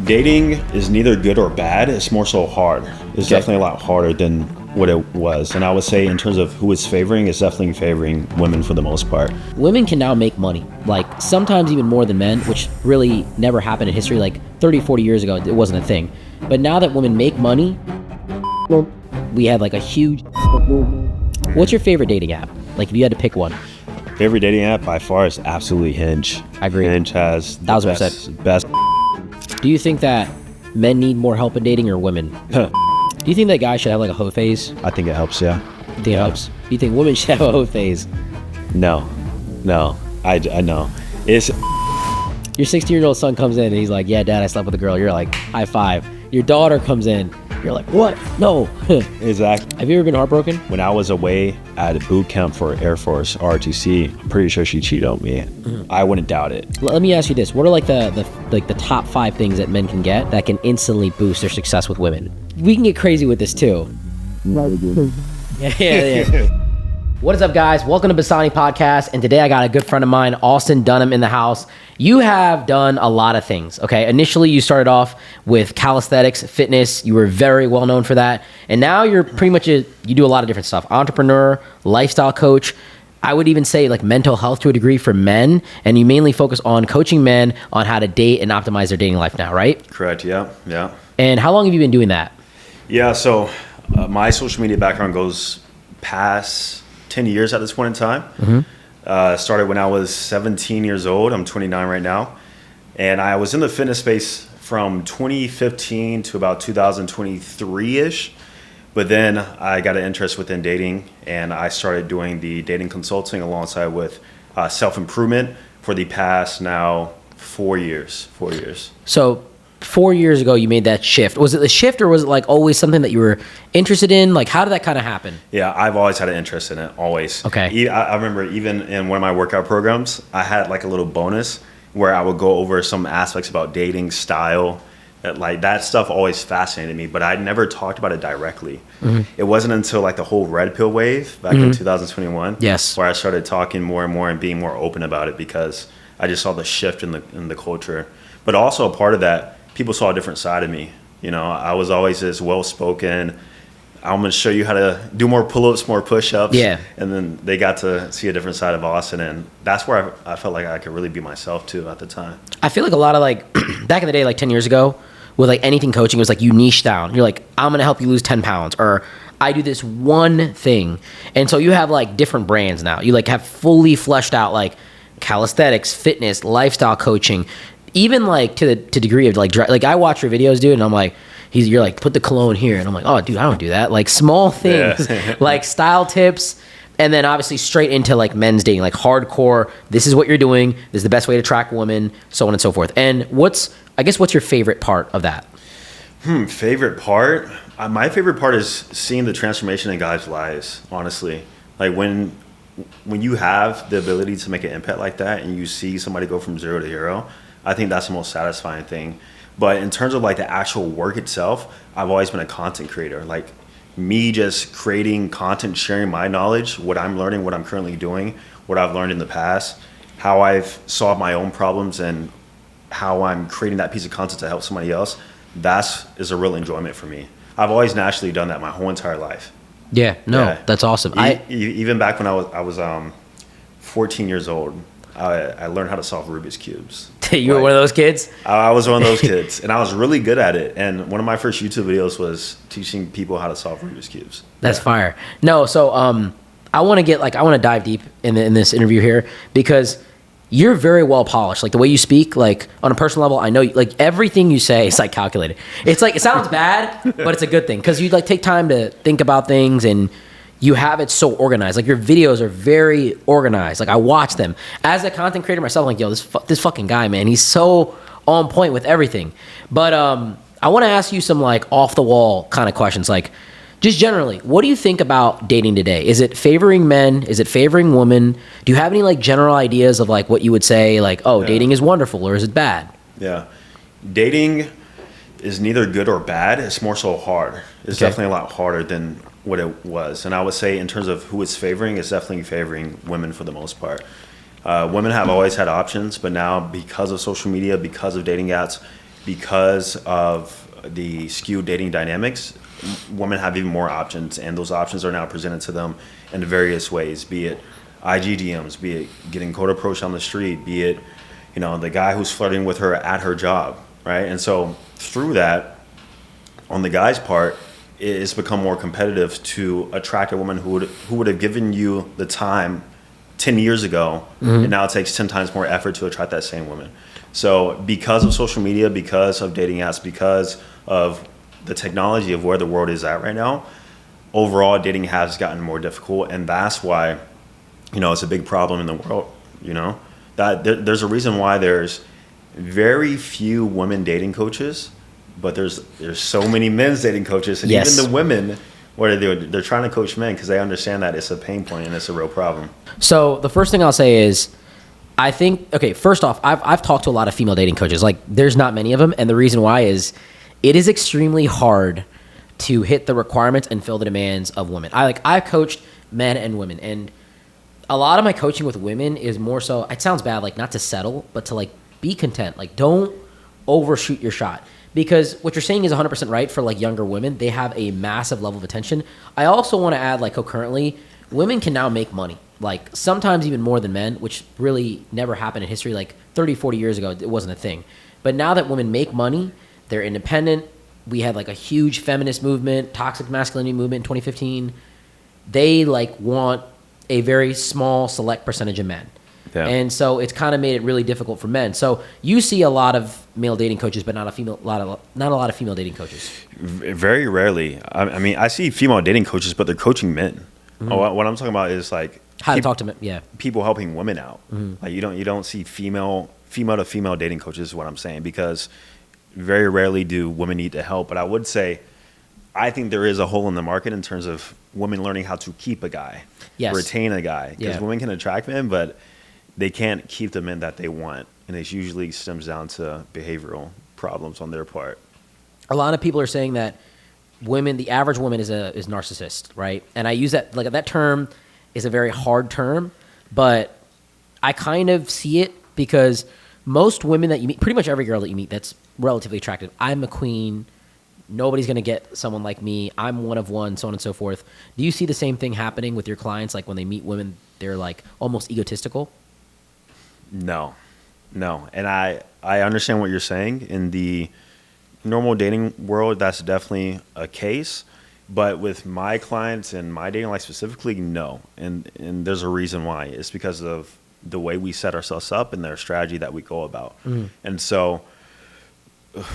Dating is neither good or bad. It's more so hard. It's definitely a lot harder than what it was. And I would say in terms of who it's favoring, it's definitely favoring women for the most part. Women can now make money, like sometimes even more than men, which really never happened in history. Like 30, 40 years ago, it wasn't a thing. But now that women make money, we have like a huge... What's your favorite dating app? Like if you had to pick one. Favorite dating app by far is absolutely Hinge. I agree. Hinge has the best. Do you think that men need more help in dating or women? Do you think that guys should have like a hoe phase? I think it helps, yeah. You think it helps? Do you think women should have a hoe phase? No. I know. It's... Your 16-year-old son comes in and he's like, yeah, dad, I slept with a girl. You're like, high five. Your daughter comes in. You're like, what? No. Exactly. Have you ever been heartbroken? When I was away at a boot camp for Air Force, ROTC, I'm pretty sure she cheated on me. Mm-hmm. I wouldn't doubt it. Let me ask you this. What are like the top 5 things that men can get that can instantly boost their success with women? We can get crazy with this too. Yeah. What is up, guys? Welcome to Basani Podcast, and today I got a good friend of mine, Austin Dunham, in the house. You have done a lot of things, okay? Initially, you started off with calisthenics, fitness. You were very well known for that, and now you're pretty much you do a lot of different stuff. Entrepreneur, lifestyle coach. I would even say like mental health to a degree for men, and you mainly focus on coaching men on how to date and optimize their dating life now, right? Correct, yeah. And how long have you been doing that? Yeah, so my social media background goes past 10 years at this point in time. Mm-hmm. Started when I was 17 years old. I'm 29 right now. And I was in the fitness space from 2015 to about 2023-ish. But then I got an interest within dating, and I started doing the dating consulting alongside with self-improvement for the past now 4 years. So 4 years ago, you made that shift. Was it the shift, or was it like always something that you were interested in? Like, how did that kind of happen? Yeah, I've always had an interest in it, always. Okay. I remember even in one of my workout programs, I had like a little bonus where I would go over some aspects about dating, style. Like that stuff always fascinated me, but I never talked about it directly. Mm-hmm. It wasn't until like the whole red pill wave back in 2021, yes, where I started talking more and more and being more open about it, because I just saw the shift in the culture. But also a part of that, people saw a different side of me. You know, I was always this well-spoken, I'm going to show you how to do more pull-ups, more push-ups. Yeah. And then they got to see a different side of Austin. And that's where I felt like I could really be myself too at the time. I feel like a lot of like, back in the day, like 10 years ago, with like anything coaching, it was like you niche down. You're like, I'm going to help you lose 10 pounds. Or I do this one thing. And so you have like different brands now. You like have fully fleshed out like calisthenics, fitness, lifestyle coaching. Even like to the degree of like I watch your videos, dude, and I'm like, you're like, put the cologne here, and I'm like, oh, dude, I don't do that. Like small things, like style tips, and then obviously straight into like men's dating, like hardcore. This is what you're doing. This is the best way to attract women, so on and so forth. And what's your favorite part of that? Favorite part? My favorite part is seeing the transformation in guys' lives. Honestly, like when you have the ability to make an impact like that, and you see somebody go from 0 to hero. I think that's the most satisfying thing. But in terms of like the actual work itself, I've always been a content creator. Like me just creating content, sharing my knowledge, what I'm learning, what I'm currently doing, what I've learned in the past, how I've solved my own problems, and how I'm creating that piece of content to help somebody else. That is a real enjoyment for me. I've always naturally done that my whole entire life. That's awesome. Even back when I was 14 years old, I learned how to solve Rubik's Cubes. You were one of those kids? I was one of those kids, and I was really good at it. And one of my first YouTube videos was teaching people how to solve Rubik's Cubes. That's fire. No, so I want to dive deep in this interview here, because you're very well polished. Like the way you speak, like on a personal level, I know like everything you say is like calculated. It's like, it sounds bad, but it's a good thing, because you like take time to think about things, and you have it so organized. Like your videos are very organized. Like I watch them as a content creator myself. I'm like, yo, this fucking guy, man, he's so on point with everything. But I want to ask you some like off the wall kind of questions. Like just generally, what do you think about dating today? Is it favoring men? Is it favoring women? Do you have any like general ideas of like what you would say like, dating is wonderful, or is it bad? Yeah, dating is neither good or bad. It's more so hard. It's definitely a lot harder than what it was. And I would say in terms of who it's favoring, it's definitely favoring women for the most part. Women have always had options, but now because of social media, because of dating apps, because of the skewed dating dynamics, women have even more options, and those options are now presented to them in various ways, be it IG DMs, be it getting cold approach on the street, be it, the guy who's flirting with her at her job, right? And so through that, on the guy's part, it's become more competitive to attract a woman who would have given you the time 10 years ago, and now it takes 10 times more effort to attract that same woman. So because of social media, because of dating apps, because of the technology of where the world is at right now, overall dating has gotten more difficult, and that's why, it's a big problem in the world. That there's a reason why there's very few women dating coaches, but there's so many men's dating coaches, and Yes. even the women, what are they doing? They're trying to coach men because they understand that it's a pain point and it's a real problem. So the first thing I'll say is, I think, okay, first off, I've talked to a lot of female dating coaches. Like, there's not many of them, and the reason why is it is extremely hard to hit the requirements and fill the demands of women. I've coached men and women, and a lot of my coaching with women is more so, it sounds bad, like not to settle, but to like be content. Like, don't overshoot your shot. Because what you're saying is 100% right for like younger women. They have a massive level of attention. I also want to add, like, concurrently, women can now make money. Like, sometimes even more than men, which really never happened in history. Like 30, 40 years ago, it wasn't a thing. But now that women make money, they're independent. We had like a huge feminist movement, toxic masculinity movement in 2015. They like want a very small select percentage of men. Yeah. And so it's kind of made it really difficult for men. So you see a lot of male dating coaches, but not a lot of female dating coaches. Very rarely. I mean, I see female dating coaches, but they're coaching men. What I'm talking about is like how to talk to men. Yeah, people helping women out. Like you don't see female to female dating coaches. Is what I'm saying, because very rarely do women need the help. But I would say, I think there is a hole in the market in terms of women learning how to keep a guy, retain a guy, because women can attract men, but they can't keep the men that they want, and it usually stems down to behavioral problems on their part. A lot of people are saying that women, the average woman is narcissist, right? And I use that, like, that term is a very hard term, but I kind of see it because most women that you meet, pretty much every girl that you meet that's relatively attractive, I'm a queen, nobody's going to get someone like me, I'm one of one, so on and so forth. Do you see the same thing happening with your clients? Like when they meet women, they're like almost egotistical? No. And I understand what you're saying. In the normal dating world, that's definitely a case. But with my clients and my dating life specifically, no. And there's a reason why. It's because of the way we set ourselves up and their strategy that we go about. And so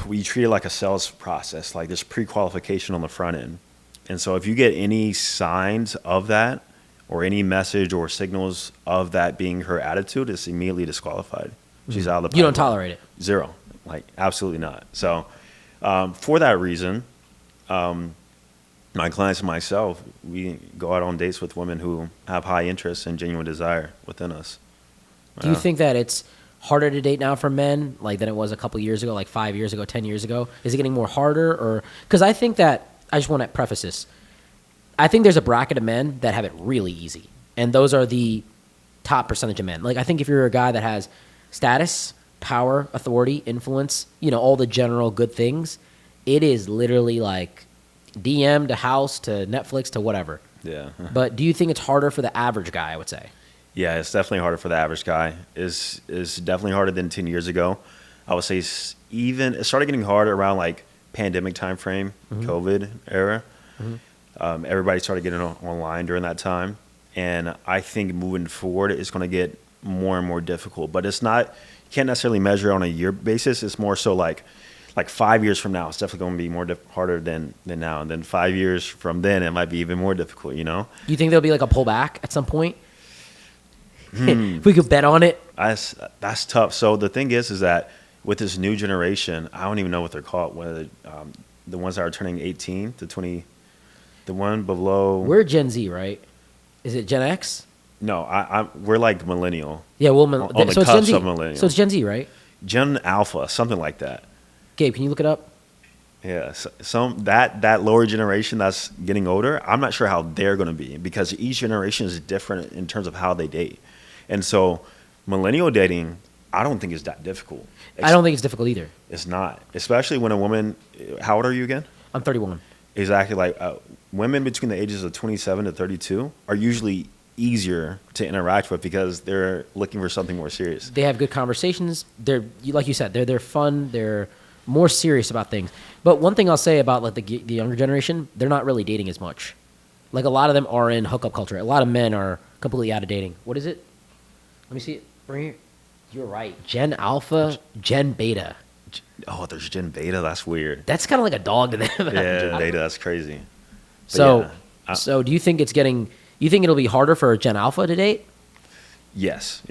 we treat it like a sales process, like there's pre-qualification on the front end. And so if you get any signs of that, or any message or signals of that being her attitude, it's immediately disqualified. She's out of the pipeline. You don't tolerate it? Zero. Like, absolutely not. So for that reason, my clients and myself, we go out on dates with women who have high interest and genuine desire within us. Do you think that it's harder to date now for men like than it was a couple years ago, like 5 years ago, 10 years ago? Is it getting more harder? Or because I think that, I just want to preface this, I think there's a bracket of men that have it really easy, and those are the top percentage of men. Like, I think if you're a guy that has status, power, authority, influence, all the general good things, it is literally like DM to house to Netflix to whatever. Yeah. But do you think it's harder for the average guy, I would say? Yeah, it's definitely harder for the average guy. It's definitely harder than 10 years ago. I would say it started getting harder around like pandemic time frame, COVID era. Everybody started getting online during that time. And I think moving forward, it's going to get more and more difficult. But it's not, you can't necessarily measure on a year basis. It's more so like 5 years from now, it's definitely going to be more harder than now. And then 5 years from then, it might be even more difficult, You think there'll be like a pullback at some point? If we could bet on it. That's tough. So the thing is that with this new generation, I don't even know what they're called, whether the ones that are turning 18 to 20, the one below. We're Gen Z, right? Is it Gen X? No, we're like millennial. Yeah, well, on the cusp of millennial. So it's Gen Z, right? Gen Alpha, something like that. Gabe, can you look it up? Yeah, that lower generation that's getting older, I'm not sure how they're going to be, because each generation is different in terms of how they date. And so millennial dating I don't think it's that difficult. I don't think it's difficult either. It's not, especially when a woman. How old are you again? I'm 31. Exactly. Like women between the ages of 27 to 32 are usually easier to interact with because they're looking for something more serious. They have good conversations. Like you said, they're fun. They're more serious about things. But one thing I'll say about like the younger generation, they're not really dating as much. Like a lot of them are in hookup culture. A lot of men are completely out of dating. What is it? Let me see it. Right here. You're right. Gen Alpha, Gen Beta. Oh, there's Gen Beta. That's weird. That's kind of like a dog to them. Yeah, Beta. That's crazy. But So, yeah, so do you think it's getting? You think it'll be harder for a Gen Alpha to date? yes.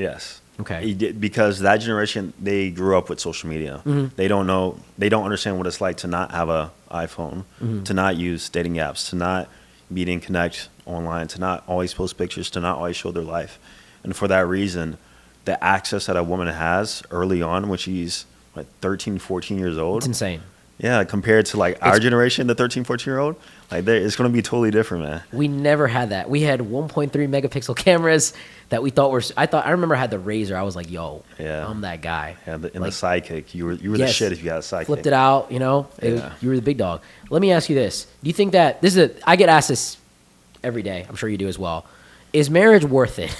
Okay. Because that generation, they grew up with social media. They don't know. They don't understand what it's like to not have a iPhone, to not use dating apps, to not meet and connect online, to not always post pictures, to not always show their life. And for that reason, the access that a woman has early on when she's like 13, 14 years old. It's insane. Yeah, compared to like our generation, the 13, 14-year-old, like it's going to be totally different, man. We never had that. We had 1.3 megapixel cameras that we thought were. I remember I had the Razor. I was like, yo, Yeah. I'm that guy. Yeah, and the Like, sidekick, you were the yes, shit if you had a sidekick. flipped it out, you know. Yeah. You were the big dog. Let me ask you this: do you think that I get asked this every day? I'm sure you do as well. Is marriage worth it?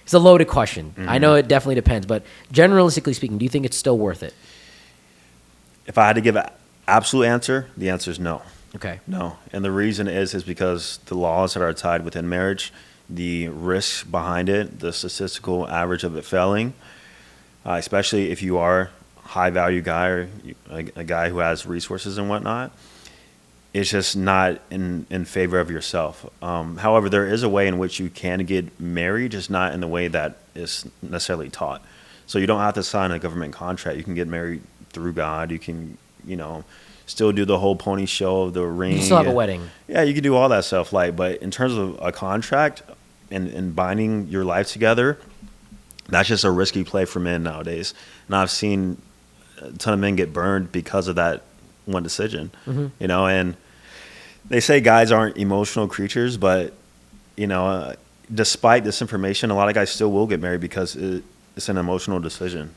It's a loaded question. I know it definitely depends, but generalistically speaking, do you think it's still worth it? If I had to give an absolute answer, the answer is no. Okay. No. And the reason is because the laws that are tied within marriage, the risks behind it, the statistical average of it failing, especially if you are a high value guy or a guy who has resources and whatnot, it's just not in favor of yourself. However, there is a way in which you can get married, just not in the way that is necessarily taught. So you don't have to sign a government contract. You can get married through God. You can, still do the whole pony show of the ring. You can still have a wedding. Yeah, you can do all that stuff. But in terms of a contract and binding your life together, that's just a risky play for men nowadays. And I've seen a ton of men get burned because of that one decision. And they say guys aren't emotional creatures, but despite this information, a lot of guys still will get married because it's an emotional decision.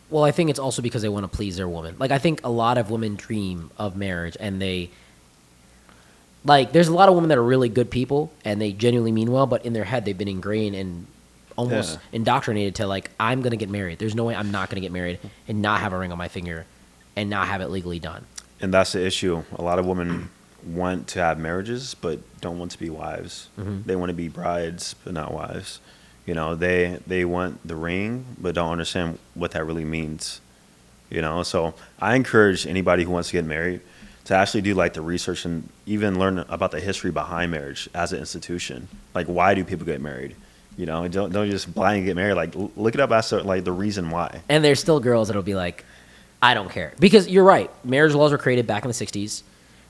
Well, I think it's also because they want to please their woman. Like, I think a lot of women dream of marriage, and there's a lot of women that are really good people, and they genuinely mean well, but in their head, they've been ingrained and almost indoctrinated to, like, I'm going to get married. There's no way I'm not going to get married and not have a ring on my finger and not have it legally done. And that's the issue. A lot of women want to have marriages, but don't want to be wives. They want to be brides, but not wives. They want the ring, but don't understand what that really means. So I encourage anybody who wants to get married to actually do like the research and even learn about the history behind marriage as an institution. Like, why do people get married? Don't just blindly get married. Like, look it up as to, like, the reason why. And there's still girls that'll be like, I don't care. Because you're right. Marriage laws were created back in the 60s.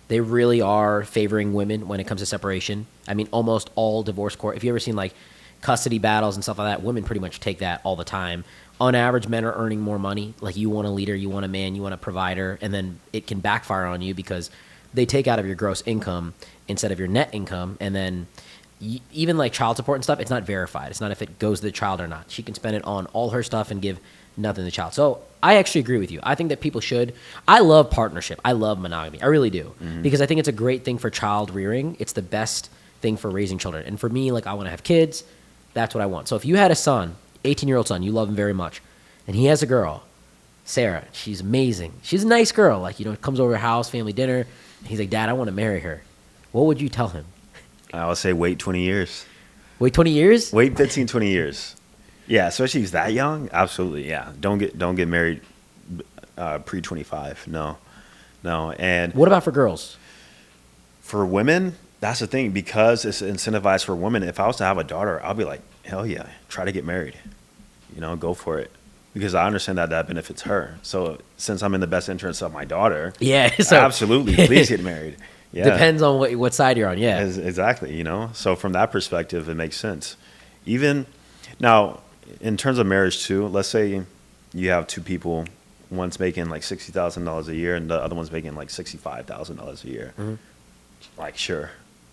They really are favoring women when it comes to separation. I mean, almost all divorce court. If you ever seen like custody battles and stuff like that, women pretty much take that all the time. On average, men are earning more money. Like, you want a leader, you want a man, you want a provider, and then it can backfire on you because they take out of your gross income instead of your net income. And then even like child support and stuff, it's not verified. It's not if it goes to the child or not. She can spend it on all her stuff and give nothing to the child. So I actually agree with you. I think that people should. I love partnership. I love monogamy. I really do. Because I think it's a great thing for child rearing. It's the best thing for raising children. And for me, like, I want to have kids. That's what I want. So if you had a son, 18-year-old son, you love him very much, and he has a girl, Sarah, she's amazing. She's a nice girl. Like, comes over to our house, family dinner. And he's like, Dad, I want to marry her. What would you tell him? I would say wait 20 years. Wait 20 years? Wait 15, 20 years. Yeah, especially if he's that young. Absolutely, yeah. Don't get married pre-25. No. And what about for girls? For women, that's the thing. Because it's incentivized for women, if I was to have a daughter, I'll be like, hell yeah, try to get married. Go for it. Because I understand that benefits her. So since I'm in the best interest of my daughter, so absolutely, please get married. Yeah. Depends on what side you're on, yeah. Exactly, So from that perspective, it makes sense. Even now, in terms of marriage too, let's say you have two people, one's making like $60,000 a year and the other one's making like $65,000 a year. Like, sure,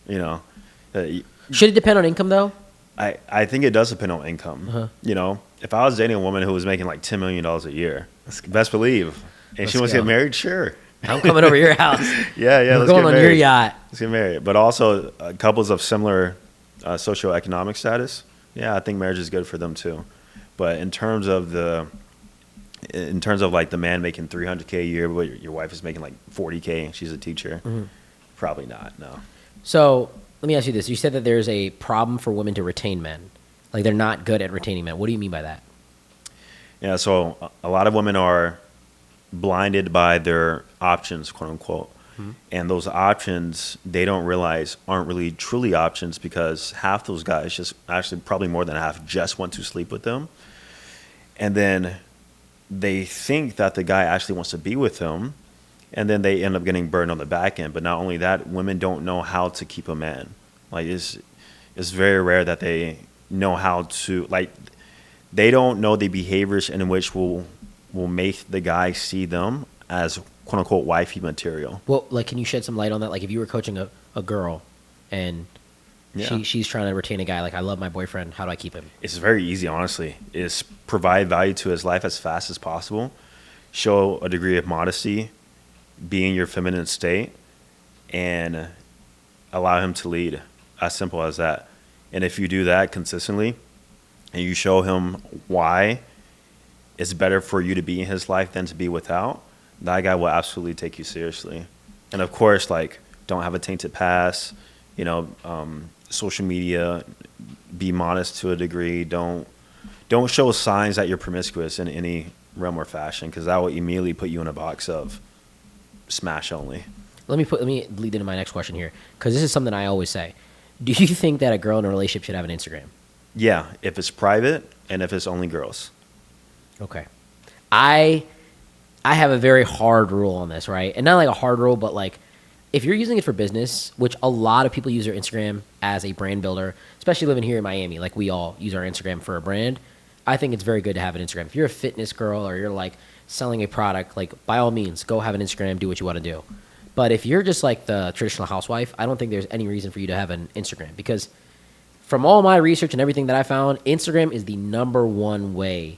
should it depend on income though? I think it does depend on income. You know, if I was dating a woman who was making like $10 million a year, best believe, and she wants to get married, sure. I'm coming over to your house. Yeah, We're let's going get on married. your yacht. Let's get married. But also couples of similar socioeconomic status, yeah, I think marriage is good for them too. But in terms of like the man making $300K a year, but your wife is making like $40K and she's a teacher, probably not. No. So let me ask you this: you said that there's a problem for women to retain men, like they're not good at retaining men. What do you mean by that? Yeah, so a lot of women are blinded by their options, quote unquote. And those options, they don't realize aren't really truly options, because half those guys, just actually probably more than half, just want to sleep with them. And then they think that the guy actually wants to be with them, and then they end up getting burned on the back end. But not only that, women don't know how to keep a man. Like it's very rare that they know how to, like, they don't know the behaviors in which will make the guy see them as quote unquote wifey material. Well, like, can you shed some light on that? Like, if you were coaching a girl and she's trying to retain a guy, like, I love my boyfriend, how do I keep him? It's very easy, honestly. Is provide value to his life as fast as possible, show a degree of modesty, be in your feminine state, and allow him to lead. As simple as that. And if you do that consistently, and you show him why it's better for you to be in his life than to be without, that guy will absolutely take you seriously. And of course, like, don't have a tainted past, you know, social media, be modest to a degree. Don't show signs that you're promiscuous in any realm or fashion, because that will immediately put you in a box of smash only. Let me lead into my next question here, because this is something I always say. Do you think that a girl in a relationship should have an Instagram? Yeah, if it's private and if it's only girls. Okay. I have a very hard rule on this, right? And not like a hard rule, but like, if you're using it for business, which a lot of people use their Instagram as a brand builder, especially living here in Miami, like we all use our Instagram for a brand, I think it's very good to have an Instagram. If you're a fitness girl or you're like selling a product, like, by all means, go have an Instagram, do what you want to do. But if you're just like the traditional housewife, I don't think there's any reason for you to have an Instagram, because from all my research and everything that I found, Instagram is the number one way.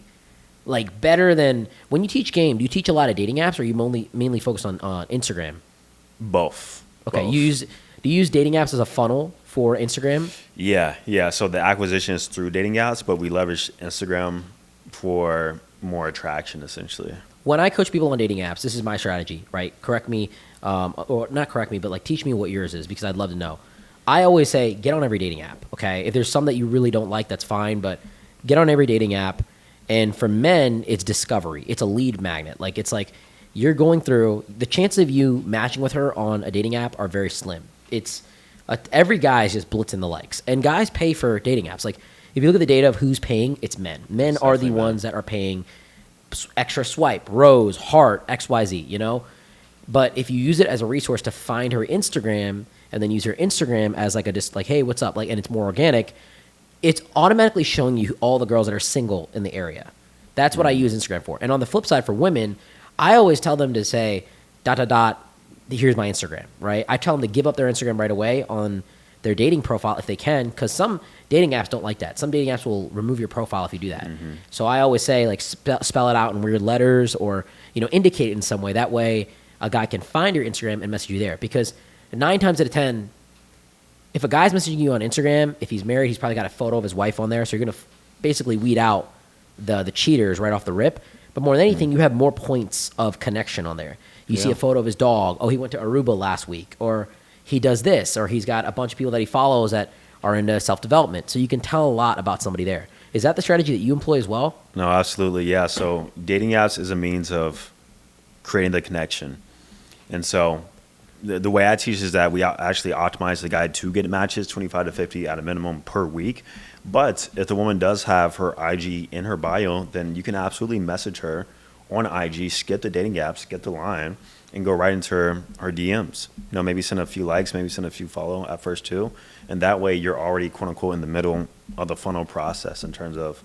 Like, better than when you teach game. Do you teach a lot of dating apps, or are you mainly focused on Instagram? Both. Okay. Both. Do you use dating apps as a funnel for Instagram? Yeah. So the acquisition is through dating apps, but we leverage Instagram for more attraction, essentially. When I coach people on dating apps, this is my strategy, right? Correct me, or not correct me, but like, teach me what yours is, because I'd love to know. I always say, get on every dating app, okay? If there's some that you really don't like, that's fine, but get on every dating app. And for men, it's discovery. It's a lead magnet. Like, it's like you're going through, the chances of you matching with her on a dating app are very slim. It's every guy is just blitzing the likes. And guys pay for dating apps. Like, if you look at the data of who's paying, it's men. Men are the ones that are paying extra swipe, rose, heart, XYZ, you know? But if you use it as a resource to find her Instagram, and then use her Instagram as like just like, hey, what's up? Like, and it's more organic, it's automatically showing you all the girls that are single in the area. That's what I use Instagram for. And on the flip side, for women, I always tell them to say, ... here's my Instagram, right? I tell them to give up their Instagram right away on their dating profile if they can, because some dating apps don't like that. Some dating apps will remove your profile if you do that. Mm-hmm. So I always say, like, spell it out in weird letters, or, you know, indicate it in some way. That way a guy can find your Instagram and message you there. Because 9 times out of 10, if a guy's messaging you on Instagram, if he's married, he's probably got a photo of his wife on there. So you're going to basically weed out the cheaters right off the rip. But more than anything, you have more points of connection on there. You see a photo of his dog. Oh, he went to Aruba last week. Or he does this. Or he's got a bunch of people that he follows that are into self-development. So you can tell a lot about somebody there. Is that the strategy that you employ as well? No, absolutely, yeah. So dating apps is a means of creating the connection. And so the way I teach is that we actually optimize the guy to get matches, 25 to 50 at a minimum per week. But if the woman does have her IG in her bio, then you can absolutely message her on IG, skip the dating apps, get the line, and go right into her DMs. You know, maybe send a few likes, maybe send a few follow at first too. And that way you're already, quote unquote, in the middle of the funnel process in terms of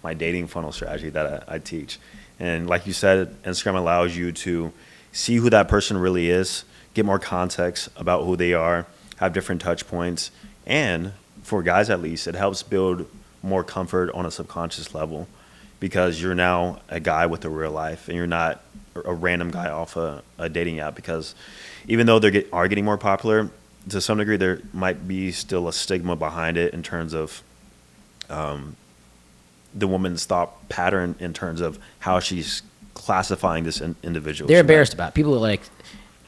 my dating funnel strategy that I teach. And like you said, Instagram allows you to see who that person really is, get more context about who they are, have different touch points, and for guys at least, it helps build more comfort on a subconscious level because you're now a guy with a real life and you're not a random guy off a dating app. Because even though they are getting more popular, to some degree, there might be still a stigma behind it in terms of the woman's thought pattern in terms of how she's classifying this individual. They're embarrassed about it. People are like,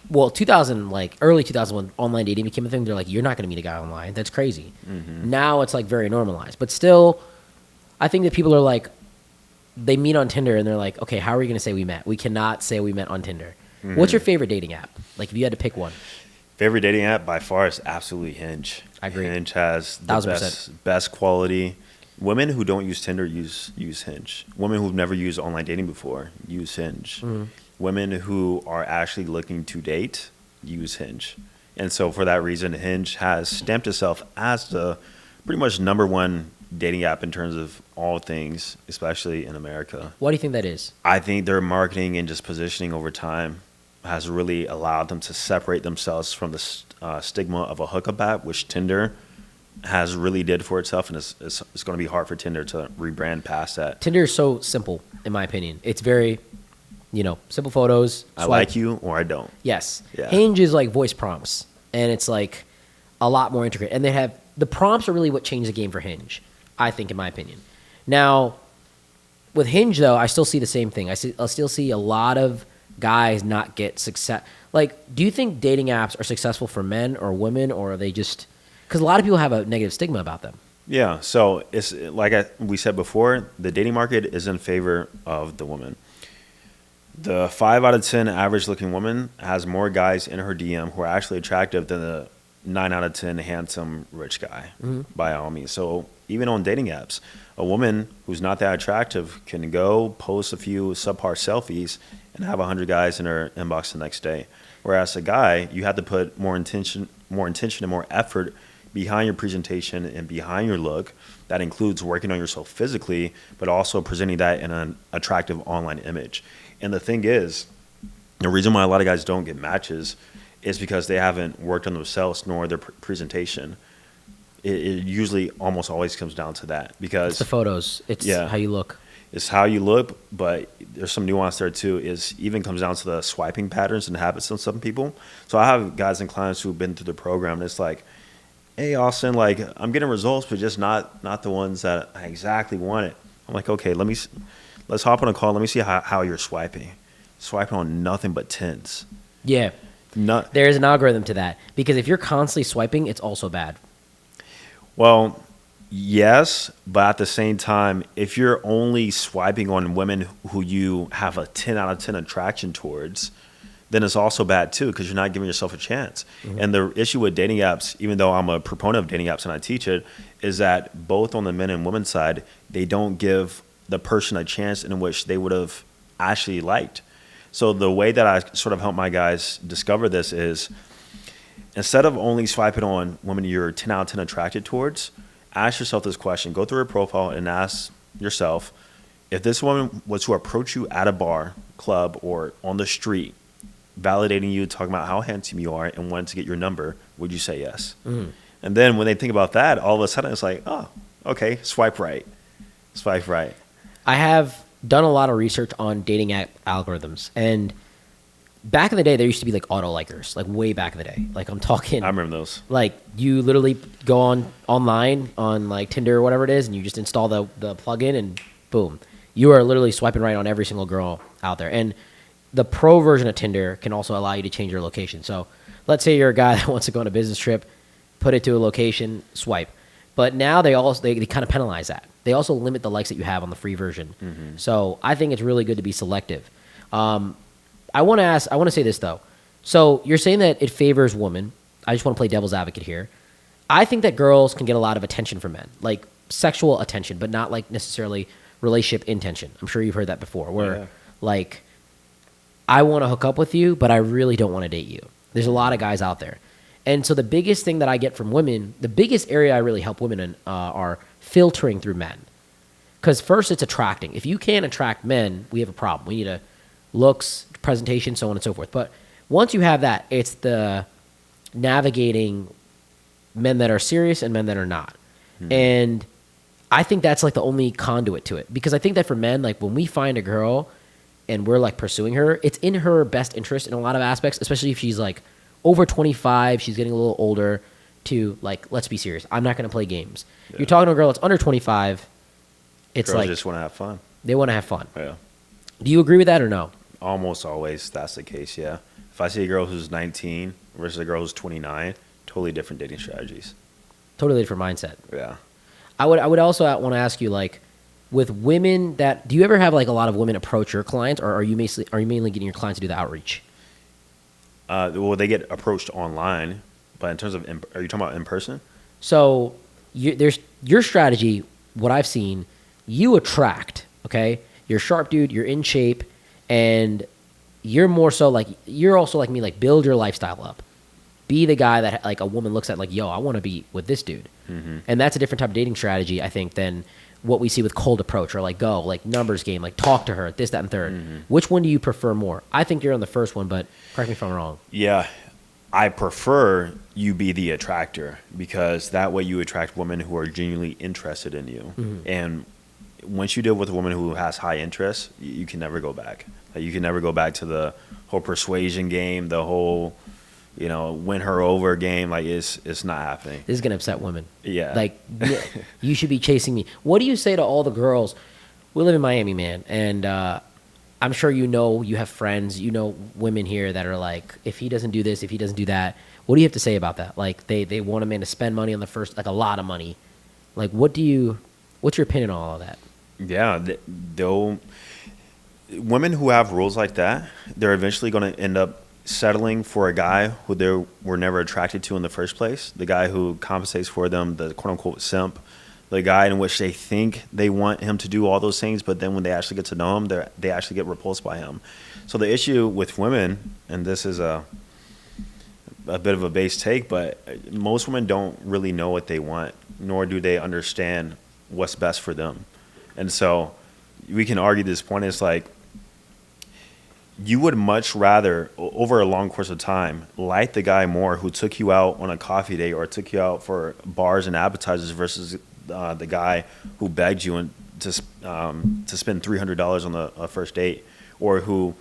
well, 2000, like early 2000 when online dating became a thing, they're like, you're not going to meet a guy online. That's crazy. Mm-hmm. Now it's like very normalized. But still, I think that people are like, they meet on Tinder and they're like, okay, how are we going to say we met? We cannot say we met on Tinder. Mm-hmm. What's your favorite dating app? Like if you had to pick one. Favorite dating app by far is absolutely Hinge. I agree. Hinge has the best quality. Women who don't use Tinder use Hinge. Women who've never used online dating before use Hinge. Mm-hmm. Women who are actually looking to date use Hinge. And so for that reason, Hinge has stamped itself as the pretty much number one dating app in terms of all things, especially in America. Why do you think that is? I think their marketing and just positioning over time has really allowed them to separate themselves from the stigma of a hookup app, which Tinder has really did for itself, and it's going to be hard for Tinder to rebrand past that. Tinder is so simple, in my opinion. It's very, simple photos. I like you or I don't. Yes. Yeah. Hinge is like voice prompts, and it's like a lot more intricate. And the prompts are really what changed the game for Hinge, I think, in my opinion. Now, with Hinge, though, I still see the same thing. I still see a lot of guys not get success. Like, do you think dating apps are successful for men or women, or are they just... Because a lot of people have a negative stigma about them. Yeah, so it's like we said before, the dating market is in favor of the woman. The 5 out of 10 average-looking woman has more guys in her DM who are actually attractive than the 9 out of 10 handsome rich guy, by all means. So even on dating apps, a woman who's not that attractive can go post a few subpar selfies and have 100 guys in her inbox the next day. Whereas a guy, you have to put more intention and more effort behind your presentation and behind your look. That includes working on yourself physically, but also presenting that in an attractive online image. And the thing is, the reason why a lot of guys don't get matches is because they haven't worked on themselves nor their presentation. It usually almost always comes down to that, because it's the photos. It's how you look. It's how you look, but there's some nuance there too. Is even comes down to the swiping patterns and habits of some people. So I have guys and clients who've been through the program, and it's like, hey, Austin, like I'm getting results, but just not the ones that I exactly wanted. I'm like, okay, let's hop on a call. Let me see how you're swiping. Swiping on nothing but 10s. Yeah. There's an algorithm to that, because if you're constantly swiping, it's also bad. Well, yes, but at the same time, if you're only swiping on women who you have a 10 out of 10 attraction towards, then it's also bad too, because you're not giving yourself a chance. Mm-hmm. And the issue with dating apps, even though I'm a proponent of dating apps and I teach it, is that both on the men and women side, they don't give the person a chance in which they would have actually liked. So the way that I sort of help my guys discover this is, instead of only swiping on women you're 10 out of 10 attracted towards, ask yourself this question. Go through her profile and ask yourself, if this woman was to approach you at a bar, club, or on the street, validating you, talking about how handsome you are, and wanted to get your number, would you say yes? Mm-hmm. And then when they think about that, all of a sudden it's like, oh, okay, swipe right. Swipe right. I have done a lot of research on dating app algorithms, and back in the day, there used to be like auto likers, like way back in the day. Like I'm talking. I remember those. Like you literally go online on like Tinder or whatever it is, and you just install the plugin, and boom, you are literally swiping right on every single girl out there. And the pro version of Tinder can also allow you to change your location. So let's say you're a guy that wants to go on a business trip, put it to a location, swipe. But now they kind of penalize that. They also limit the likes that you have on the free version. Mm-hmm. So I think it's really good to be selective. I want to say this though. So you're saying that it favors women. I just want to play devil's advocate here. I think that girls can get a lot of attention from men, like sexual attention, but not like necessarily relationship intention. I'm sure you've heard that before, where like, I want to hook up with you, but I really don't want to date you. There's a lot of guys out there. And so the biggest thing that I get from women, the biggest area I really help women in are filtering through men. Because first it's attracting. If you can't attract men, we have a problem. We need a looks, presentation, so on and so forth. But once you have that, it's the navigating men that are serious and men that are not. And I think that's like the only conduit to it, because I think that for men, like when we find a girl and we're like pursuing her, it's in her best interest in a lot of aspects, especially if she's like over 25, she's getting a little older, to like, let's be serious. I'm not going to play games. Yeah. You're talking to a girl that's under 25. It's Girls like just want to have fun. They want to have fun. Yeah. Do you agree with that or no? Almost always that's the case, yeah. If I see a girl who's 19 versus a girl who's 29, totally different dating strategies. Totally different mindset. Yeah. I would also want to ask you, like, with women that, do you ever have like a lot of women approach your clients, or are you mainly getting your clients to do the outreach? Well, they get approached online, but in terms of, are you talking about in person? So there's your strategy. What I've seen, you attract. Okay, you're a sharp dude. You're in shape, and you're more so like, you're also like me. Like, build your lifestyle up. Be the guy that like a woman looks at like, yo, I want to be with this dude. Mm-hmm. And that's a different type of dating strategy, I think, than what we see with cold approach, or like go like numbers game, like talk to her, this, that, and third. Mm-hmm. Which one do you prefer more? I think you're on the first one, but correct me if I'm wrong. Yeah, I prefer you be the attractor, because that way you attract women who are genuinely interested in you. Mm-hmm. And once you deal with a woman who has high interest, you can never go back. Like, you can never go back to the whole persuasion game, the whole, win her over game. Like, it's not happening. This is gonna upset women. Yeah. Like, you should be chasing me. What do you say to all the girls? We live in Miami, man, and I'm sure you have friends, women here that are like, if he doesn't do this, if he doesn't do that, what do you have to say about that? Like, they want a man to spend money on the first, like a lot of money. Like, what's your opinion on all of that? Yeah, women who have rules like that, they're eventually going to end up settling for a guy who they were never attracted to in the first place, the guy who compensates for them, the quote-unquote simp, the guy in which they think they want him to do all those things, but then when they actually get to know him, they actually get repulsed by him. So the issue with women, and this is a bit of a base take, but most women don't really know what they want, nor do they understand what's best for them. And so we can argue this point is like, you would much rather, over a long course of time, like the guy more who took you out on a coffee date or took you out for bars and appetizers versus the guy who begged you to spend $300 on the first date, or who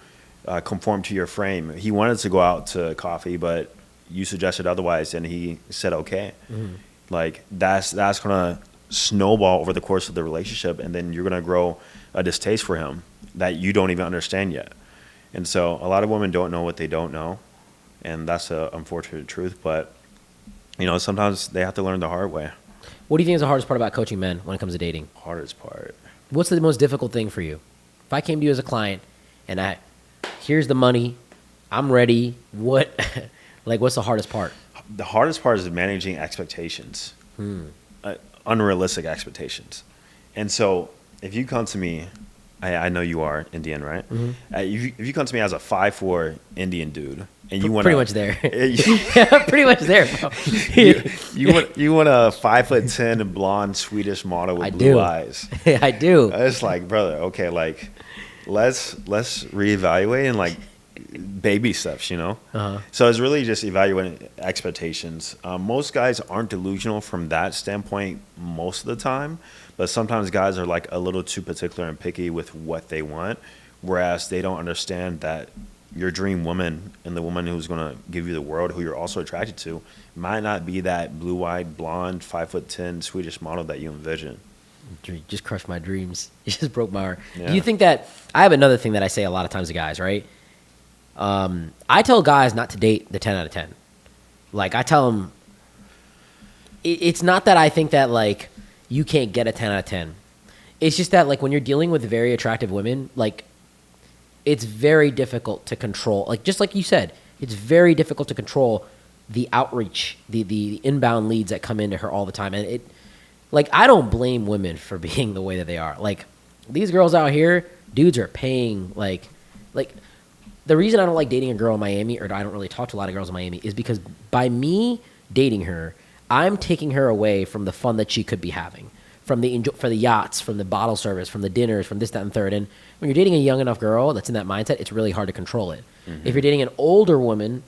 conformed to your frame. He wanted to go out to coffee, but you suggested otherwise, and he said okay. Mm-hmm. Like, that's gonna snowball over the course of the relationship, and then you're gonna grow a distaste for him that you don't even understand yet. And so a lot of women don't know what they don't know, and that's an unfortunate truth. But sometimes they have to learn the hard way. What do you think is the hardest part about coaching men when it comes to dating? Hardest part. What's the most difficult thing for you? If I came to you as a client and here's the money, I'm ready. What's the hardest part? The hardest part is managing expectations, unrealistic expectations. And so if you come to me, I know you are Indian, right? Mm-hmm. If you come to me as a 5'4" Indian dude, and you want pretty much there, pretty much there, bro. you want a 5'10" blonde Swedish model with blue eyes. I do. It's like, brother, okay, like let's reevaluate and like baby steps, Uh-huh. So it's really just evaluating expectations. Most guys aren't delusional from that standpoint most of the time. But sometimes guys are like a little too particular and picky with what they want, whereas they don't understand that your dream woman and the woman who's going to give you the world, who you're also attracted to, might not be that blue-eyed, blonde, 5'10" Swedish model that you envision. You just crushed my dreams. You just broke my heart. Yeah. Do you think that – I have another thing that I say a lot of times to guys, right? I tell guys not to date the 10 out of 10. Like, I tell them it's not that I think that, like, you can't get a 10 out of 10. It's just that, like, when you're dealing with very attractive women, like, it's very difficult to control. Like, just like you said, it's very difficult to control the outreach, the inbound leads that come into her all the time. And I don't blame women for being the way that they are. Like, these girls out here, dudes are paying, like, the reason I don't like dating a girl in Miami, or I don't really talk to a lot of girls in Miami, is because by me dating her, I'm taking her away from the fun that she could be having, for the yachts, from the bottle service, from the dinners, from this, that, and third. And when you're dating a young enough girl that's in that mindset, it's really hard to control it. Mm-hmm. If you're dating an older woman,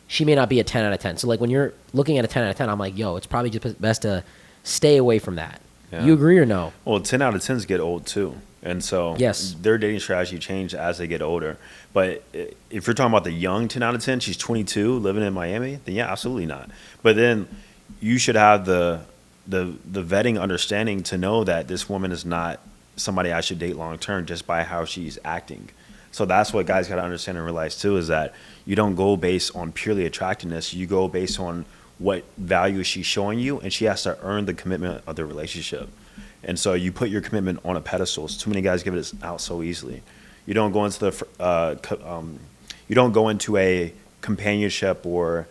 she may not be a 10 out of 10. So, like, when you're looking at a 10 out of 10, I'm like, yo, it's probably just best to stay away from that. Yeah. You agree or no? Well, 10 out of 10s get old too. And so Yes. their dating strategy change as they get older. But if you're talking about the young 10 out of 10, she's 22 living in Miami, then yeah, absolutely not. But then you should have the vetting understanding to know that this woman is not somebody I should date long term just by how she's acting. So that's what guys got to understand and realize too, is that you don't go based on purely attractiveness. You go based on what value she's showing you, and she has to earn the commitment of the relationship. And so you put your commitment on a pedestal. Too many guys give it out so easily. You don't go into a companionship or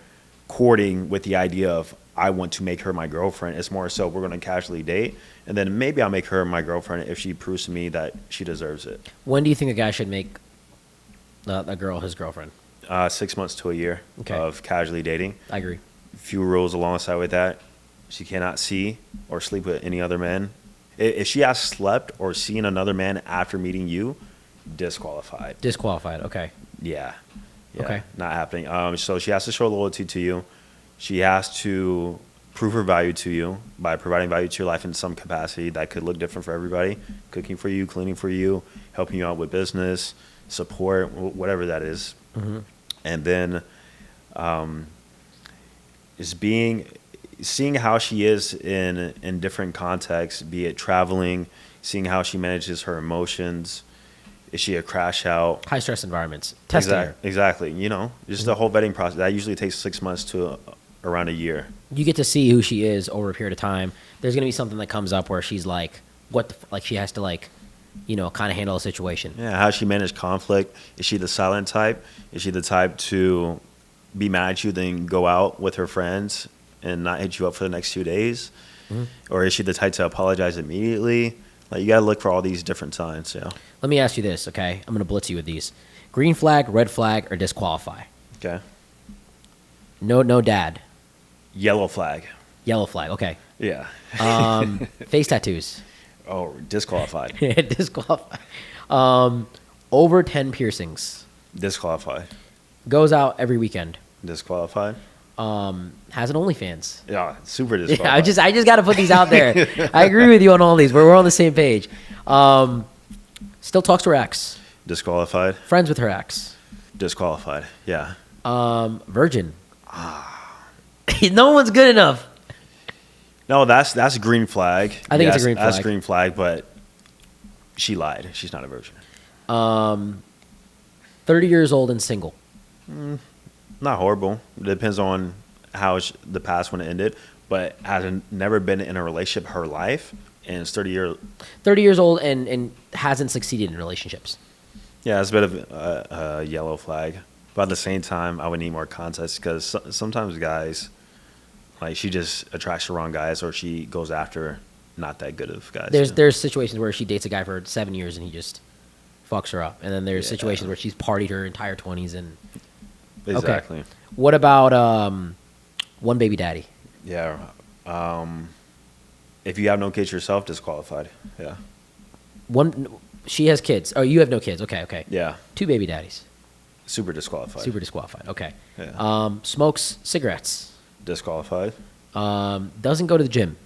courting with the idea of I want to make her my girlfriend. It's more so we're going to casually date, and then maybe I'll make her my girlfriend if she proves to me that she deserves it. When do you think a guy should make a girl his girlfriend? 6 months to a year Okay. of casually dating. I agree. Few rules alongside with that. She cannot see or sleep with any other man. If she has slept or seen another man after meeting you, disqualified. Disqualified. Okay. Yeah. Okay. Not happening. So she has to show loyalty to you. She has to prove her value to you by providing value to your life in some capacity that could look different for everybody. Cooking for you, cleaning for you, helping you out with business, support, whatever that is. Mm-hmm. And then seeing how she is in different contexts, be it traveling, seeing how she manages her emotions. Is she a crash out? High stress environments. Testing her. Exactly. You know, just the whole vetting process. That usually takes 6 months to around a year. You get to see who she is over a period of time. There's gonna be something that comes up where she's like, like she has to like, kind of handle a situation. Yeah, how she manage conflict. Is she the silent type? Is she the type to be mad at you, then go out with her friends and not hit you up for the next 2 days? Mm-hmm. Or is she the type to apologize immediately? Like, you got to look for all these different signs. Yeah. Let me ask you this, okay? I'm gonna blitz you with these: green flag, red flag, or disqualify. Okay. No dad. Yellow flag. Yellow flag. Okay. Yeah. Face tattoos. Oh, disqualified. Disqualify. Over 10 piercings. Disqualified. Goes out every weekend. Disqualified. Has an OnlyFans. Yeah, super Yeah, disqualified. I just got to put these out there. I agree with you on all these. We're on the same page. Still talks to her ex. Disqualified. Friends with her ex. Disqualified. Yeah. Virgin. No one's good enough. No, that's a green flag. I think it's a green That's flag. green flag, but she lied. She's not a virgin. 30 years old and single. Not horrible. It depends on how the past when it ended, but has never been in a relationship her life, and it's 30 years. 30 years old and hasn't succeeded in relationships. Yeah, it's a bit of a yellow flag. But at the same time, I would need more context because sometimes guys, like, she just attracts the wrong guys, or she goes after not that good of guys. There's situations where she dates a guy for 7 years and he just fucks her up, and then there's situations where she's partied her entire 20s and. Exactly. Okay. What about one baby daddy? Yeah. If you have no kids yourself, disqualified. Yeah. She has kids. Oh, you have no kids. Okay. Yeah. 2 baby daddies. Super disqualified. Super disqualified. Okay. Yeah. Smokes cigarettes. Disqualified. Doesn't go to the gym.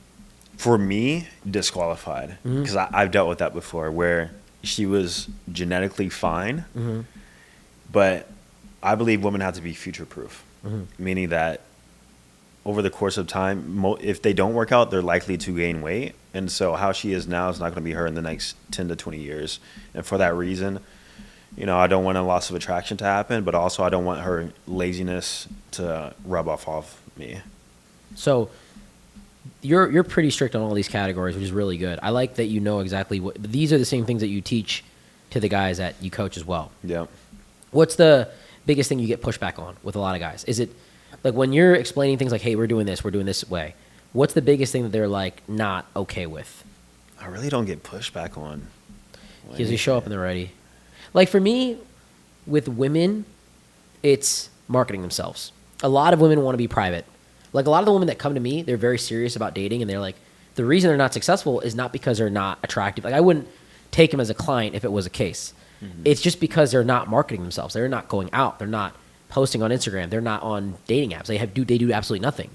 For me, disqualified. Because I've dealt with that before, where she was genetically fine, but I believe women have to be future-proof, meaning that over the course of time, if they don't work out, they're likely to gain weight. And so how she is now is not going to be her in the next 10 to 20 years. And for that reason, I don't want a loss of attraction to happen, but also I don't want her laziness to rub off me. So you're pretty strict on all these categories, which is really good. I like that you know exactly what these are the same things that you teach to the guys that you coach as well. Yeah. What's the biggest thing you get pushback on with a lot of guys? Is it like when you're explaining things like, hey, we're doing this way, what's the biggest thing that they're like not okay with? I really don't get pushback on. Because you show up and they're ready. Like for me, with women, it's marketing themselves. A lot of women want to be private. Like a lot of the women that come to me, they're very serious about dating, and they're like, the reason they're not successful is not because they're not attractive. Like I wouldn't take them as a client if it was a case. It's just because they're not marketing themselves. They're not going out. They're not posting on Instagram. They're not on dating apps. They do absolutely nothing.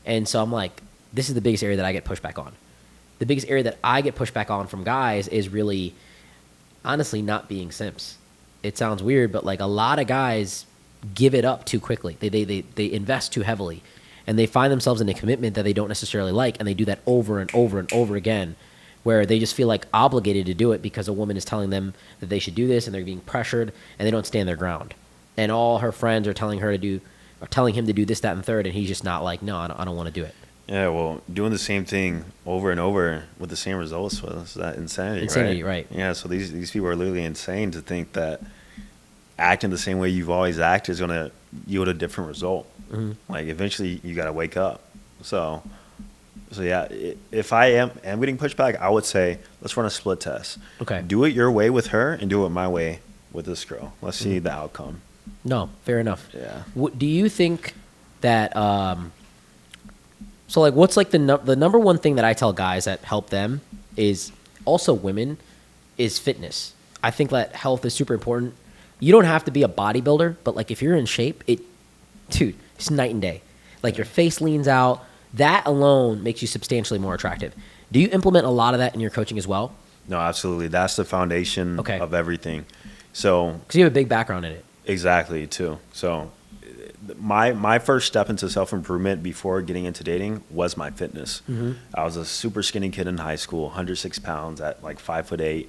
And so I'm like, this is the biggest area that I get pushback on. The biggest area that I get pushback on from guys is really, honestly, not being simps. It sounds weird, but like a lot of guys give it up too quickly. They invest too heavily, and they find themselves in a commitment that they don't necessarily like, and they do that over and over and over again, where they just feel like obligated to do it because a woman is telling them that they should do this, and they're being pressured, and they don't stand their ground. And all her friends are telling him to do this, that, and third, and he's just not like, no, I don't want to do it. Yeah, well, doing the same thing over and over with the same results was that insanity, right? Yeah, so these people are literally insane to think that acting the same way you've always acted is going to yield a different result. Mm-hmm. Like, eventually, you got to wake up. So yeah, if I am getting pushback, I would say, let's run a split test. Okay. Do it your way with her and do it my way with this girl. Let's see the outcome. No, fair enough. Yeah. Do you think that so like what's like the number one thing that I tell guys that help them is also women is fitness. I think that health is super important. You don't have to be a bodybuilder, but like if you're in shape, dude, it's night and day. Like your face leans out. That alone makes you substantially more attractive. Do you implement a lot of that in your coaching as well? No, absolutely. That's the foundation of everything. So, because you have a big background in it. Exactly, too. So my first step into self-improvement before getting into dating was my fitness. Mm-hmm. I was a super skinny kid in high school, 106 pounds at like 5'8".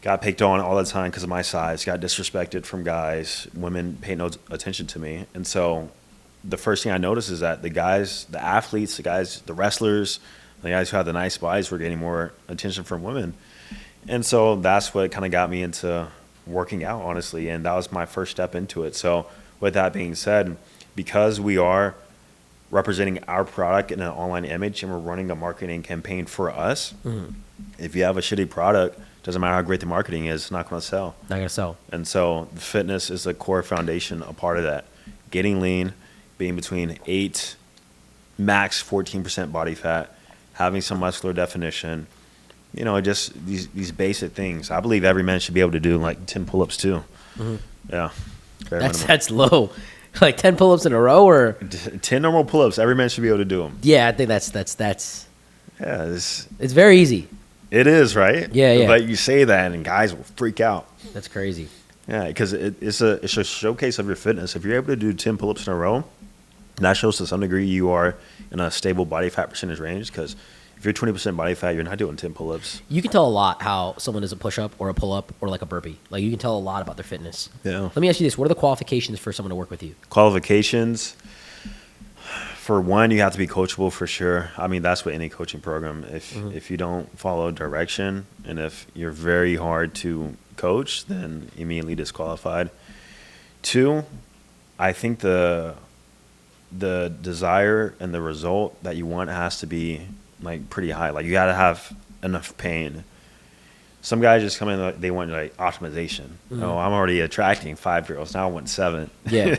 Got picked on all the time because of my size. Got disrespected from guys. Women paid no attention to me. And so the first thing I noticed is that the guys, the athletes, the wrestlers, the guys who had the nice bodies were getting more attention from women. And so that's what kind of got me into working out, honestly. And that was my first step into it. So with that being said, because we are representing our product in an online image and we're running a marketing campaign for us, if you have a shitty product, doesn't matter how great the marketing is, it's not going to sell. Not going to sell. And so the fitness is the core foundation, a part of that. Getting lean, being between 8, max 14% body fat, having some muscular definition, just these basic things. I believe every man should be able to do like 10 pull-ups too. Mm-hmm. Yeah. That's low. Like 10 pull-ups in a row, or 10 normal pull-ups. Every man should be able to do them. Yeah, I think that's. Yeah, it's very easy. It is, right? Yeah. But you say that, and guys will freak out. That's crazy. Yeah, because it's a showcase of your fitness. If you're able to do 10 pull-ups in a row, that shows to some degree you are in a stable body fat percentage range. Because if you're 20% body fat, you're not doing 10 pull-ups. You can tell a lot how someone is a push-up or a pull-up or like a burpee. Like you can tell a lot about their fitness. Yeah. Let me ask you this: what are the qualifications for someone to work with you? Qualifications. For one, you have to be coachable for sure. I mean, that's what any coaching program. If you don't follow direction and if you're very hard to coach, then immediately disqualified. 2, I think the desire and the result that you want has to be like pretty high. Like you got to have enough pain. Some guys just come in, they want like optimization. Mm-hmm. Oh, I'm already attracting 5 girls. Now I want 7. Yeah.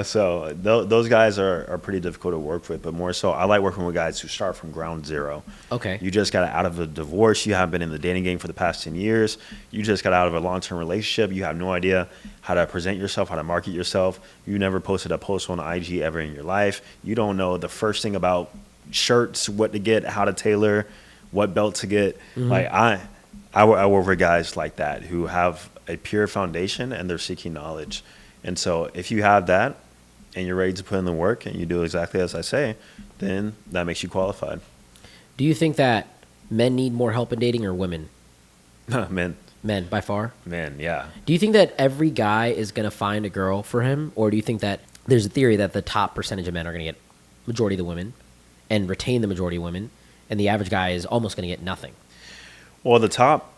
So those guys are pretty difficult to work with, but more so I like working with guys who start from ground zero. Okay. You just got out of a divorce. You haven't been in the dating game for the past 10 years. You just got out of a long-term relationship. You have no idea how to present yourself, how to market yourself. You never posted a post on IG ever in your life. You don't know the first thing about shirts, what to get, how to tailor, what belt to get. Mm-hmm. Like I work with guys like that who have a pure foundation and they're seeking knowledge. And so if you have that and you're ready to put in the work and you do exactly as I say, then that makes you qualified. Do you think that men need more help in dating or women? Men. Men, by far? Men, yeah. Do you think that every guy is going to find a girl for him? Or do you think that there's a theory that the top percentage of men are going to get majority of the women and retain the majority of women, and the average guy is almost going to get nothing? Well, the top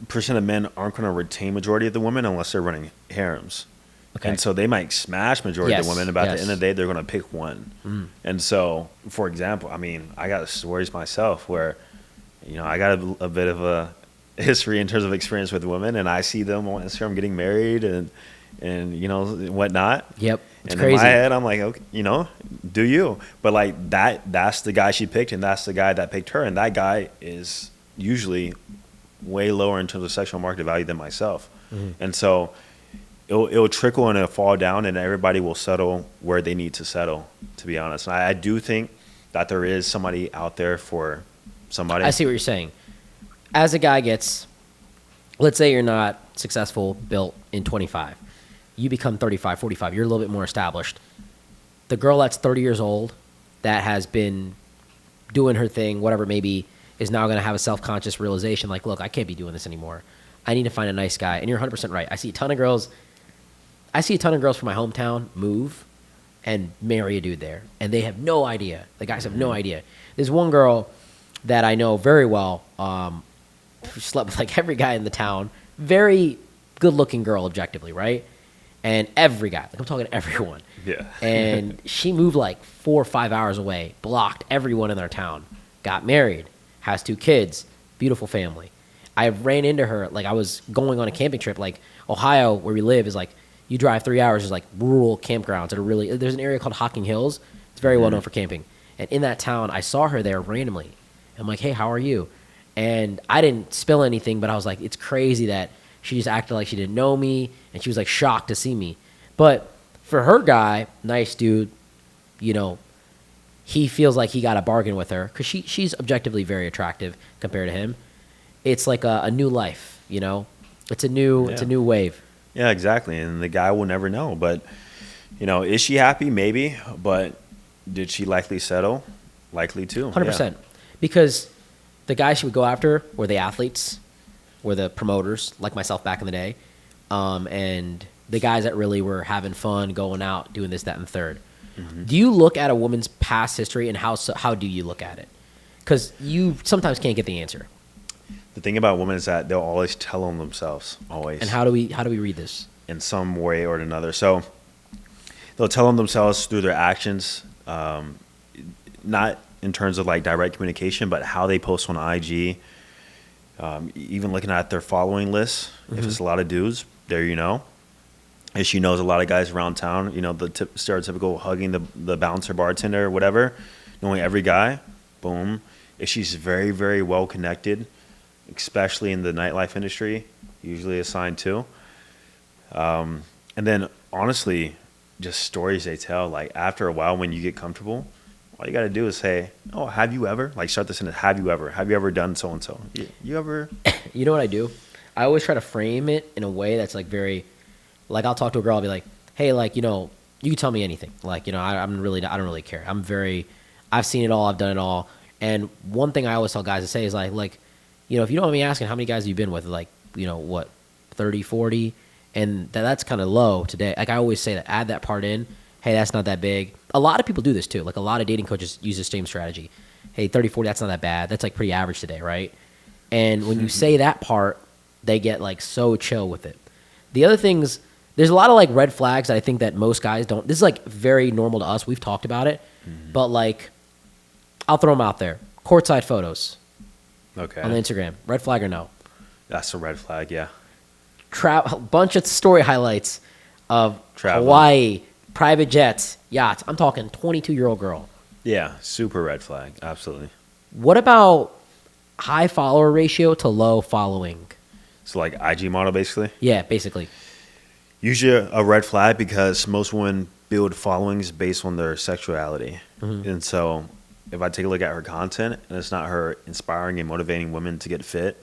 percent of men aren't going to retain majority of the women unless they're running harems. Okay. And so they might smash majority of the women. About the end of the day, they're going to pick one. Mm. And so, for example, I mean, I got stories myself where, I got a bit of a history in terms of experience with women, and I see them on Instagram getting married and whatnot. Yep. It's and crazy. In my head, I'm like, okay, do you? But like that's the guy she picked, and that's the guy that picked her, and that guy is usually way lower in terms of sexual market value than myself. Mm-hmm. And so it'll trickle and it'll fall down, and everybody will settle where they need to settle, to be honest. And I do think that there is somebody out there for somebody. I see what you're saying. As a guy gets, let's say you're not successful built in 25. You become 35, 45. You're a little bit more established. The girl that's 30 years old that has been doing her thing, whatever it may be, is now going to have a self-conscious realization like, look, I can't be doing this anymore. I need to find a nice guy. And you're 100% right. I see a ton of girls from my hometown move and marry a dude there. And they have no idea. The guys have no idea. There's one girl that I know very well, who slept with like every guy in the town. Very good-looking girl, objectively, right? And every guy, like I'm talking to everyone. Yeah. And she moved like 4 or 5 hours away, blocked everyone in their town, got married, has 2 kids, beautiful family. I ran into her, like I was going on a camping trip, like Ohio, where we live, is like, you drive 3 hours, there's like rural campgrounds that are really, there's an area called Hocking Hills. It's very well known for camping. And in that town, I saw her there randomly. I'm like, hey, how are you? And I didn't spill anything, but I was like, it's crazy that she just acted like she didn't know me, and she was like shocked to see me. But for her guy, nice dude, you know, he feels like he got a bargain with her because she's objectively very attractive compared to him. It's like a new life, you know. It's a new wave. Yeah, exactly. And the guy will never know. But, you know, is she happy? Maybe. But did she likely settle? Likely to. 100%. Yeah. Because the guys she would go after were the athletes, were the promoters, like myself back in the day, and the guys that really were having fun, going out, doing this, that, and the third. Mm-hmm. Do you look at a woman's past history, and how do you look at it? Because you sometimes can't get the answer. The thing about women is that they'll always tell on themselves, always. And how do we read this? In some way or another. So they'll tell on themselves through their actions, not in terms of like direct communication, but how they post on IG. Even looking at their following list, if it's a lot of dudes, there you know. If she knows a lot of guys around town, you know, the stereotypical hugging the bouncer, bartender, whatever, knowing every guy, boom. If she's very, very well connected, especially in the nightlife industry, usually a sign too. And then honestly, just stories they tell, like after a while when you get comfortable, all you got to do is say, oh, have you ever? Like start this in, have you ever done so-and-so? You ever? You know what I do? I always try to frame it in a way that's like very, like I'll talk to a girl, I'll be like, hey, like, you know, you can tell me anything. Like, you know, I don't really care. I've seen it all. I've done it all. And one thing I always tell guys to say is like, you know, if you don't mind me asking, how many guys have you been with? Like, you know, what, 30, 40? And that's kind of low today. Like I always say that, add that part in. Hey, that's not that big. A lot of people do this too. Like a lot of dating coaches use the same strategy. Hey, 30, 40, that's not that bad. That's like pretty average today, right? And when you say that part, they get like so chill with it. The other things, there's a lot of like red flags that I think that most guys don't. This is like very normal to us. We've talked about it. But like, I'll throw them out there. Courtside photos. Okay. On the Instagram. Red flag or no? That's a red flag, yeah. A bunch of story highlights of Travel. Hawaii, private jets, yachts. I'm talking 22-year-old girl. Yeah, super red flag. Absolutely. What about high follower ratio to low following? So like IG model, basically? Yeah, basically. Usually a red flag because most women build followings based on their sexuality. And so if I take a look at her content and it's not her inspiring and motivating women to get fit,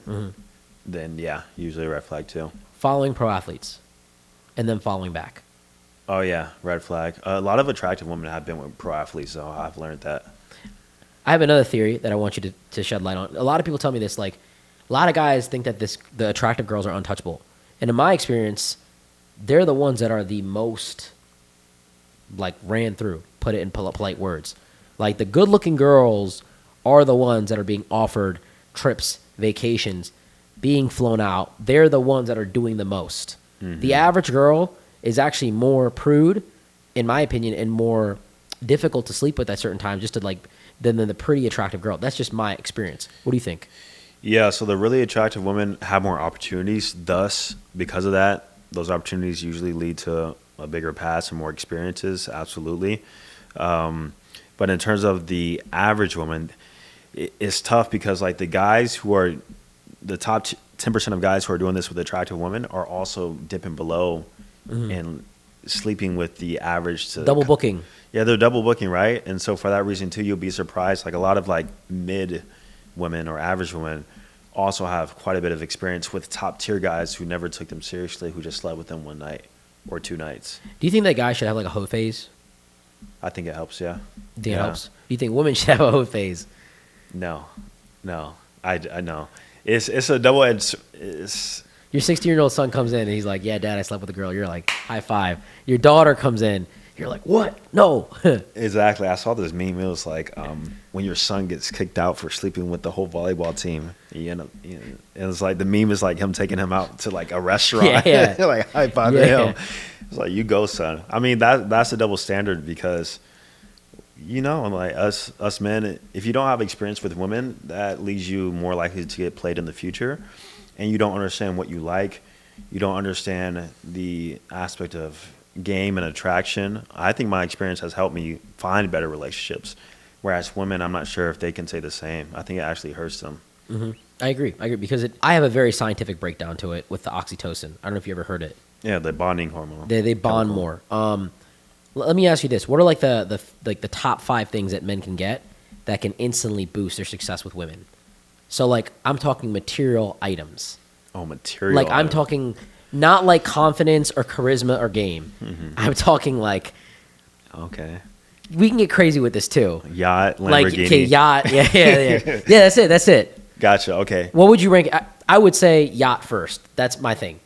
then yeah, usually a red flag too. Following pro athletes and then following back. Oh yeah, red flag. A lot of attractive women have been with pro athletes, so I've learned that. I have another theory that I want you to shed light on. A lot of people tell me this, like a lot of guys think that the attractive girls are untouchable. And in my experience, they're the ones that are the most like ran through, put it in polite words. Like the good looking girls are the ones that are being offered trips, vacations, being flown out. They're the ones that are doing the most. The average girl is actually more prude, in my opinion, and more difficult to sleep with at certain times just to like than the pretty attractive girl. That's just my experience. What do you think? Yeah, so the really attractive women have more opportunities. Thus, because of that, those opportunities usually lead to a bigger past and more experiences. Absolutely. But in terms of the average woman, it's tough because like the guys who are the top 10% of guys who are doing this with attractive women are also dipping below and sleeping with the average to double booking. Yeah, they're double booking, right? And so for that reason too, you'll be surprised. Like a lot of like mid women or average women also have quite a bit of experience with top tier guys who never took them seriously, who just slept with them one night or 2 nights. Do you think that guy should have like a hoe phase? I think it helps. Yeah. You think it helps? Do you think women should have a hoe phase? No. I know. It's a double edged. Your 16-year-old son comes in and he's like, "Yeah, Dad, I slept with a girl." You're like, "High five." Your daughter comes in. You're like, "What? No." Exactly. I saw this meme. It was like when your son gets kicked out for sleeping with the whole volleyball team. You end up, it was like the meme is like him taking him out to like a restaurant. Yeah. Like high five to him. It's like, you go, son. I mean, that's a double standard because, like us men, if you don't have experience with women, that leaves you more likely to get played in the future, and you don't understand what you like. You don't understand the aspect of game and attraction. I think my experience has helped me find better relationships, whereas women, I'm not sure if they can say the same. I think it actually hurts them. Mm-hmm. I agree because I have a very scientific breakdown to it with the oxytocin. I don't know if you ever heard it. Yeah, the bonding hormone. They bond more. Let me ask you this: what are like the top 5 things that men can get that can instantly boost their success with women? So like I'm talking material items. Oh, material. Like I'm talking not like confidence or charisma or game. Mm-hmm. I'm talking like, okay, we can get crazy with this too. Yacht, Lamborghini. Like okay, yacht. Yeah. Yeah, that's it. Gotcha. Okay. What would you rank? I would say yacht first. That's my thing.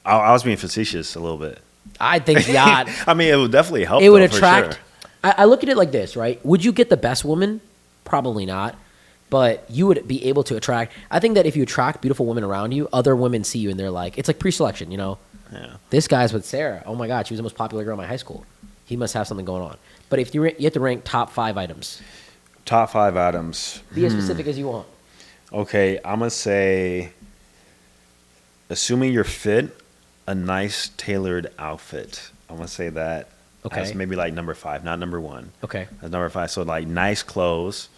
I was being facetious a little bit. I think yacht. I mean, it would definitely help. It would though, attract. For sure. I look at it like this, right? Would you get the best woman? Probably not. But you would be able to attract. I think that if you attract beautiful women around you, other women see you and they're like, it's like pre-selection, Yeah. This guy's with Sarah. Oh my God, she was the most popular girl in my high school. He must have something going on. But if you have to rank top 5 items. Top 5 items. Be as specific as you want. Okay, I'm gonna say, assuming you're fit, a nice tailored outfit. I'm gonna say that. Okay. As maybe like number 5, not number 1. Okay. As number 5, so like nice clothes.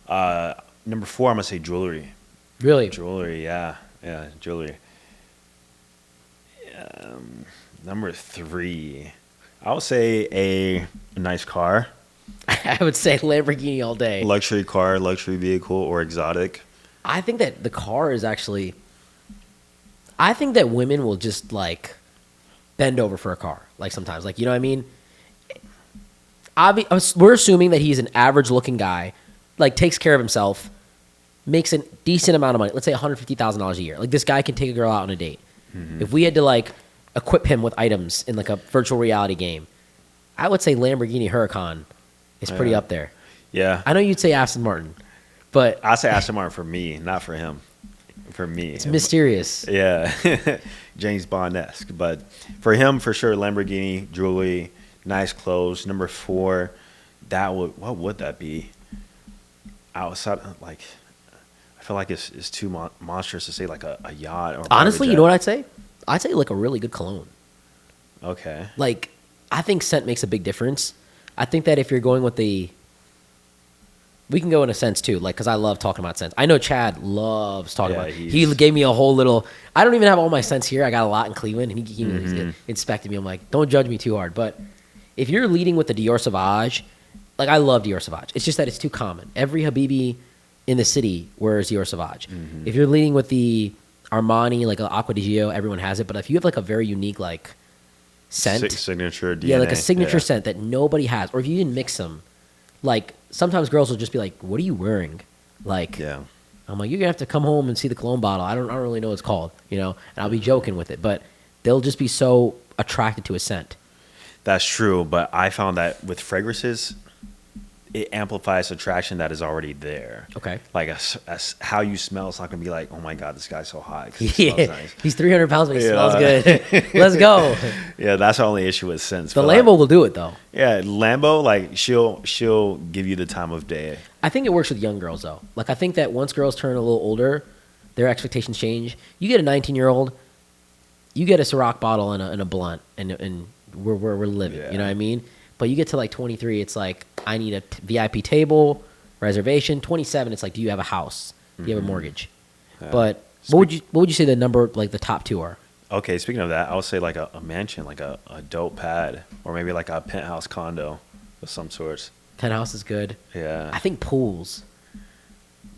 Number 4, I'm gonna say jewelry. Really? Jewelry, yeah, jewelry. Number 3, I would say a nice car. I would say Lamborghini all day. Luxury car, luxury vehicle, or exotic. I think that the car is actually. I think that women will just like bend over for a car. Like sometimes, like you know what I mean. We're assuming that he's an average-looking guy, like takes care of himself, makes a decent amount of money. Let's say $150,000 a year. Like this guy can take a girl out on a date. Mm-hmm. If we had to like equip him with items in like a virtual reality game, I would say Lamborghini Huracan is pretty up there. Yeah. I know you'd say Aston Martin, but I say Aston Martin for me, not for him. For me, it's mysterious. Yeah, James Bond-esque. But for him, for sure, Lamborghini, jewelry, nice clothes. Number 4, what would that be? Outside, like, I feel like it's too monstrous to say like a yacht. Or honestly, you know what I'd say? I'd say like a really good cologne. Okay. Like, I think scent makes a big difference. I think that if you're going with we can go in a sense too, like, because I love talking about scents. I know Chad loves talking about it. He gave me a whole little, I don't even have all my scents here. I got a lot in Cleveland, and he inspected me. I'm like, don't judge me too hard. But if you're leading with the Dior Sauvage, like, I love Dior Sauvage. It's just that it's too common. Every Habibi in the city wears Dior Sauvage. Mm-hmm. If you're leading with the Armani, like Acqua di Gio, everyone has it. But if you have like a very unique like scent, signature DNA, yeah, like a signature scent that nobody has, or if you didn't mix them, like sometimes girls will just be like, "What are you wearing?" Like, yeah, I'm like, "You're gonna have to come home and see the cologne bottle." I don't really know what it's called, and I'll be joking with it, but they'll just be so attracted to a scent. That's true, but I found that with fragrances, it amplifies attraction that is already there. Okay. Like how you smell, it's not going to be like, oh my God, this guy's so hot. Yeah. Nice. He's 300 pounds, but he smells good. Let's go. Yeah, that's the only issue with scents. The Lambo will do it, though. Yeah, Lambo, like, she'll give you the time of day. I think it works with young girls, though. Like, I think that once girls turn a little older, their expectations change. You get a 19-year-old, you get a Ciroc bottle and a blunt, and we're living. Yeah. You know what I mean? But you get to like 23, it's like, I need a VIP table, reservation. 27, it's like, do you have a house? Do you have a mortgage? But what would you say the number, like the top 2 are? Okay, speaking of that, I would say like a mansion, like a dope pad, or maybe like a penthouse condo. of some sorts. Penthouse is good. Yeah. I think pools.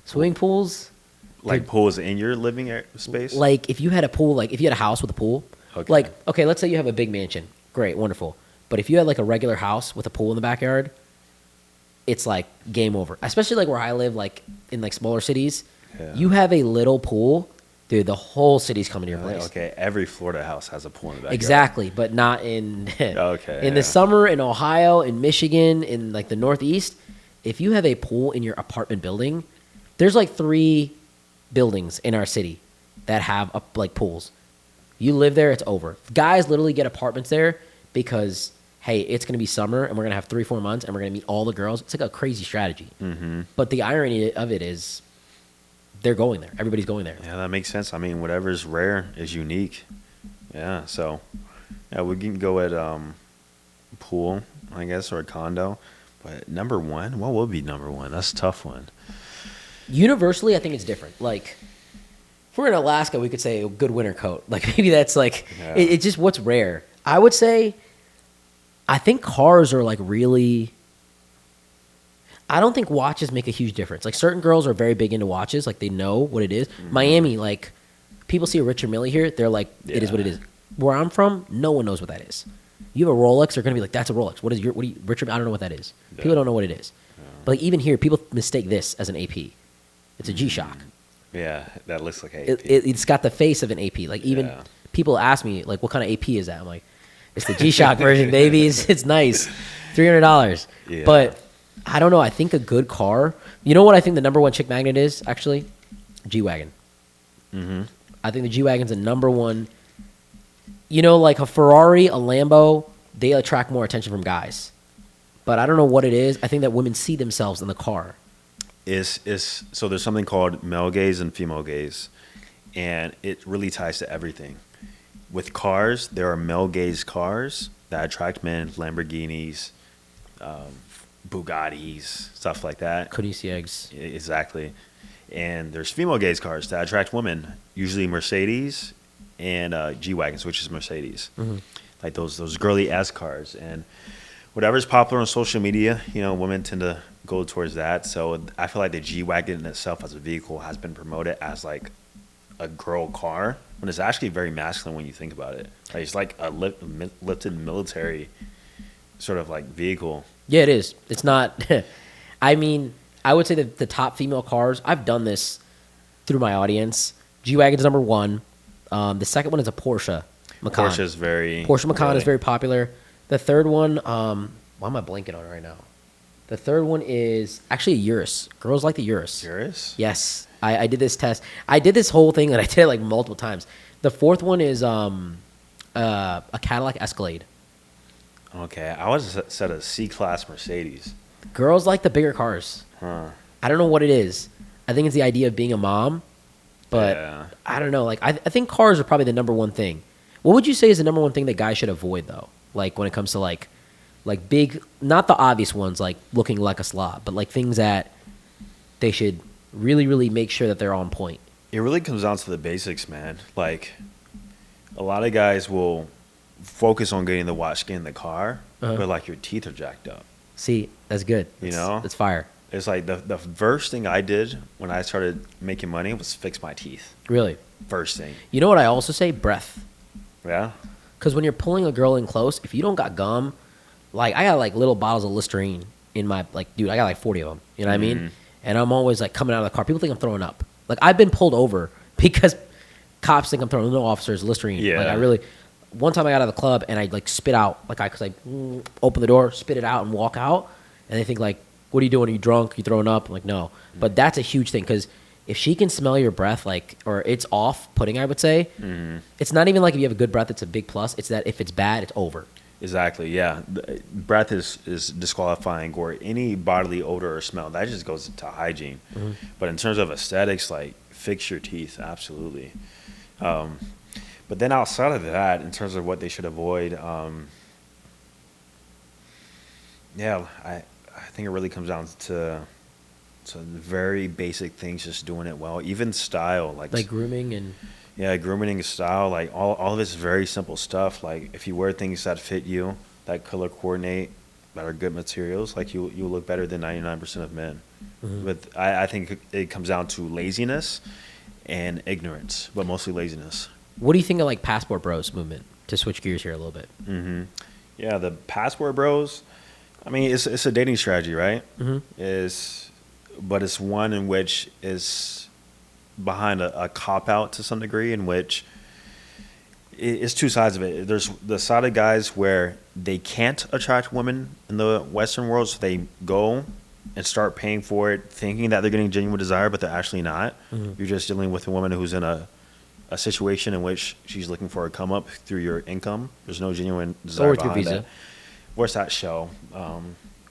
Swimming pools. Like pools in your living space? Like if you had a pool, like if you had a house with a pool, Okay. like, okay, let's say you have a big mansion. Great, wonderful. But if you had like a regular house with a pool in the backyard, it's like game over. Especially like where I live, like in like smaller cities, Yeah. you have a little pool, dude, the whole city's coming to your place. Okay, every Florida house has a pool in the backyard. Exactly, but not in Okay, in the summer in Ohio, in Michigan, in like the Northeast. If you have a pool in your apartment building, there's like 3 buildings in our city that have like pools. You live there, it's over. Guys literally get apartments there because hey, it's going to be summer and we're going to have 3-4 months and we're going to meet all the girls. It's like a crazy strategy. Mm-hmm. But the irony of it is they're going there. Everybody's going there. Yeah, that makes sense. I mean, whatever's rare is unique. Yeah, so yeah, we can go at pool, I guess, or a condo. But number 1, what would be number 1? That's a tough one. Universally, I think it's different. Like, if we're in Alaska, we could say a good winter coat. Like, maybe that's like, Yeah. it's just what's rare. I would say, I think cars are like really, I don't think watches make a huge difference. Like, certain girls are very big into watches. Like, they know what it is. Mm-hmm. Miami, like, people see a Richard Mille here, they're like, it is what it Yeah. is. Where I'm from, no one knows what that is. You have a Rolex, they're going to be like, that's a Rolex. What do you, Richard, I don't know what that is. Yeah. People don't know what it is. But like, even here, people mistake this as an AP. It's a G-Shock. Yeah, that looks like AP. It's got the face of an AP. Like, even Yeah. people ask me, like, what kind of AP is that? I'm like, it's the G-Shock version, baby. It's nice. $300. Yeah. But I don't know. I think a good car. You know what I think the number 1 chick magnet is, actually? G-Wagon. Mm-hmm. I think the G-Wagon's the number 1. You know, like a Ferrari, a Lambo, they attract more attention from guys. But I don't know what it is. I think that women see themselves in the car. So there's something called male gaze and female gaze, and it really ties to everything. With cars, there are male gaze cars that attract men, Lamborghinis, Bugattis, stuff like that. Koenigseggs. Exactly. And there's female gaze cars that attract women, usually Mercedes and G-Wagons, which is Mercedes. Mm-hmm. Like those girly S cars. And whatever's popular on social media, you know, women tend to go towards that. So I feel like the G-Wagon in itself as a vehicle has been promoted as like a girl car, when it's actually very masculine when you think about it. Like, it's like a lifted military sort of like vehicle. Yeah, it is. It's not. I mean, I would say that the top female cars, I've done this through my audience. G-Wagon's number 1. The second one is a Porsche Macan. Porsche Macan really? is very popular. The third one, why am I blanking on it right now? The third one is actually a Urus. Girls like the Urus. Urus? Yes. I did this test. I did this whole thing and I did it like multiple times. The fourth one is a Cadillac Escalade. Okay, I was set a C-Class Mercedes. Girls like the bigger cars. Huh. I don't know what it is. I think it's the idea of being a mom, but Yeah. I don't know. Like I think cars are probably the number 1 thing. What would you say is the number 1 thing that guys should avoid though? Like when it comes to like big, not the obvious ones like looking like a slob, but like things that they should really, really make sure that they're on point. It really comes down to the basics, man. Like, a lot of guys will focus on getting the watch, getting the car, but like your teeth are jacked up. See, that's good. You know? That's fire. It's like the first thing I did when I started making money was fix my teeth. Really. First thing. You know what I also say? Breath. Yeah? Because when you're pulling a girl in close, if you don't got gum, like I got like little bottles of Listerine in my, like, dude, I got like 40 of them. You know what I mean? And I'm always like coming out of the car. People think I'm throwing up. Like I've been pulled over because cops think I'm throwing. No, officers, Listerine. Yeah. Like I really. One time I got out of the club and I like spit out. Like I could open the door, spit it out, and walk out. And they think like, "What are you doing? Are you drunk? Are you throwing up?" I'm like, no. But that's a huge thing because if she can smell your breath, like, or it's off-putting, I would say. It's not even like if you have a good breath, it's a big plus. It's that if it's bad, it's over. Exactly, yeah. Breath is disqualifying, or any bodily odor or smell. That just goes to hygiene. But in terms of aesthetics, like, fix your teeth, absolutely. But then outside of that, in terms of what they should avoid, yeah, I think it really comes down to very basic things, just doing it well. Even style. Like grooming and... Yeah, grooming and style, like all of this very simple stuff. Like if you wear things that fit you, that color coordinate, that are good materials, like you look better than 99% of men. Mm-hmm. But I think it comes down to laziness and ignorance, but mostly laziness. What do you think of like passport bros movement? To switch gears here a little bit. Yeah, the passport bros. I mean, it's a dating strategy, right? But it's one in which is behind a cop out to some degree, in which it's two sides of it. There's the side of guys where they can't attract women in the Western world, so they go and start paying for it, thinking that they're getting genuine desire, but they're actually not. You're just dealing with a woman who's in a situation in which she's looking for a come up through your income. There's no genuine desire behind visa. that. What's that show?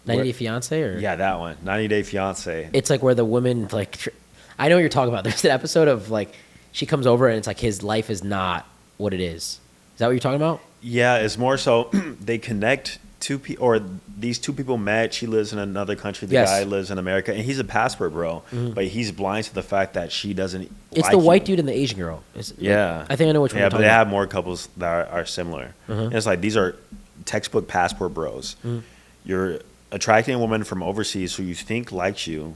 90 Day Fiance, or yeah, that one, 90 Day Fiance. it's like where the woman like I know what you're talking about. There's an episode of like she comes over and it's like his life is not what it is. Is that what you're talking about? Yeah, it's more so they connect two people, or these two people met. She lives in another country. The Yes. guy lives in America, and he's a passport bro. But he's blind to the fact that she doesn't. It's like the white him. dude and the Asian girl. Yeah, I think I know which one. Yeah, you're but talking they about. have more couples that are similar. And it's like these are textbook passport bros. You're attracting a woman from overseas who you think likes you.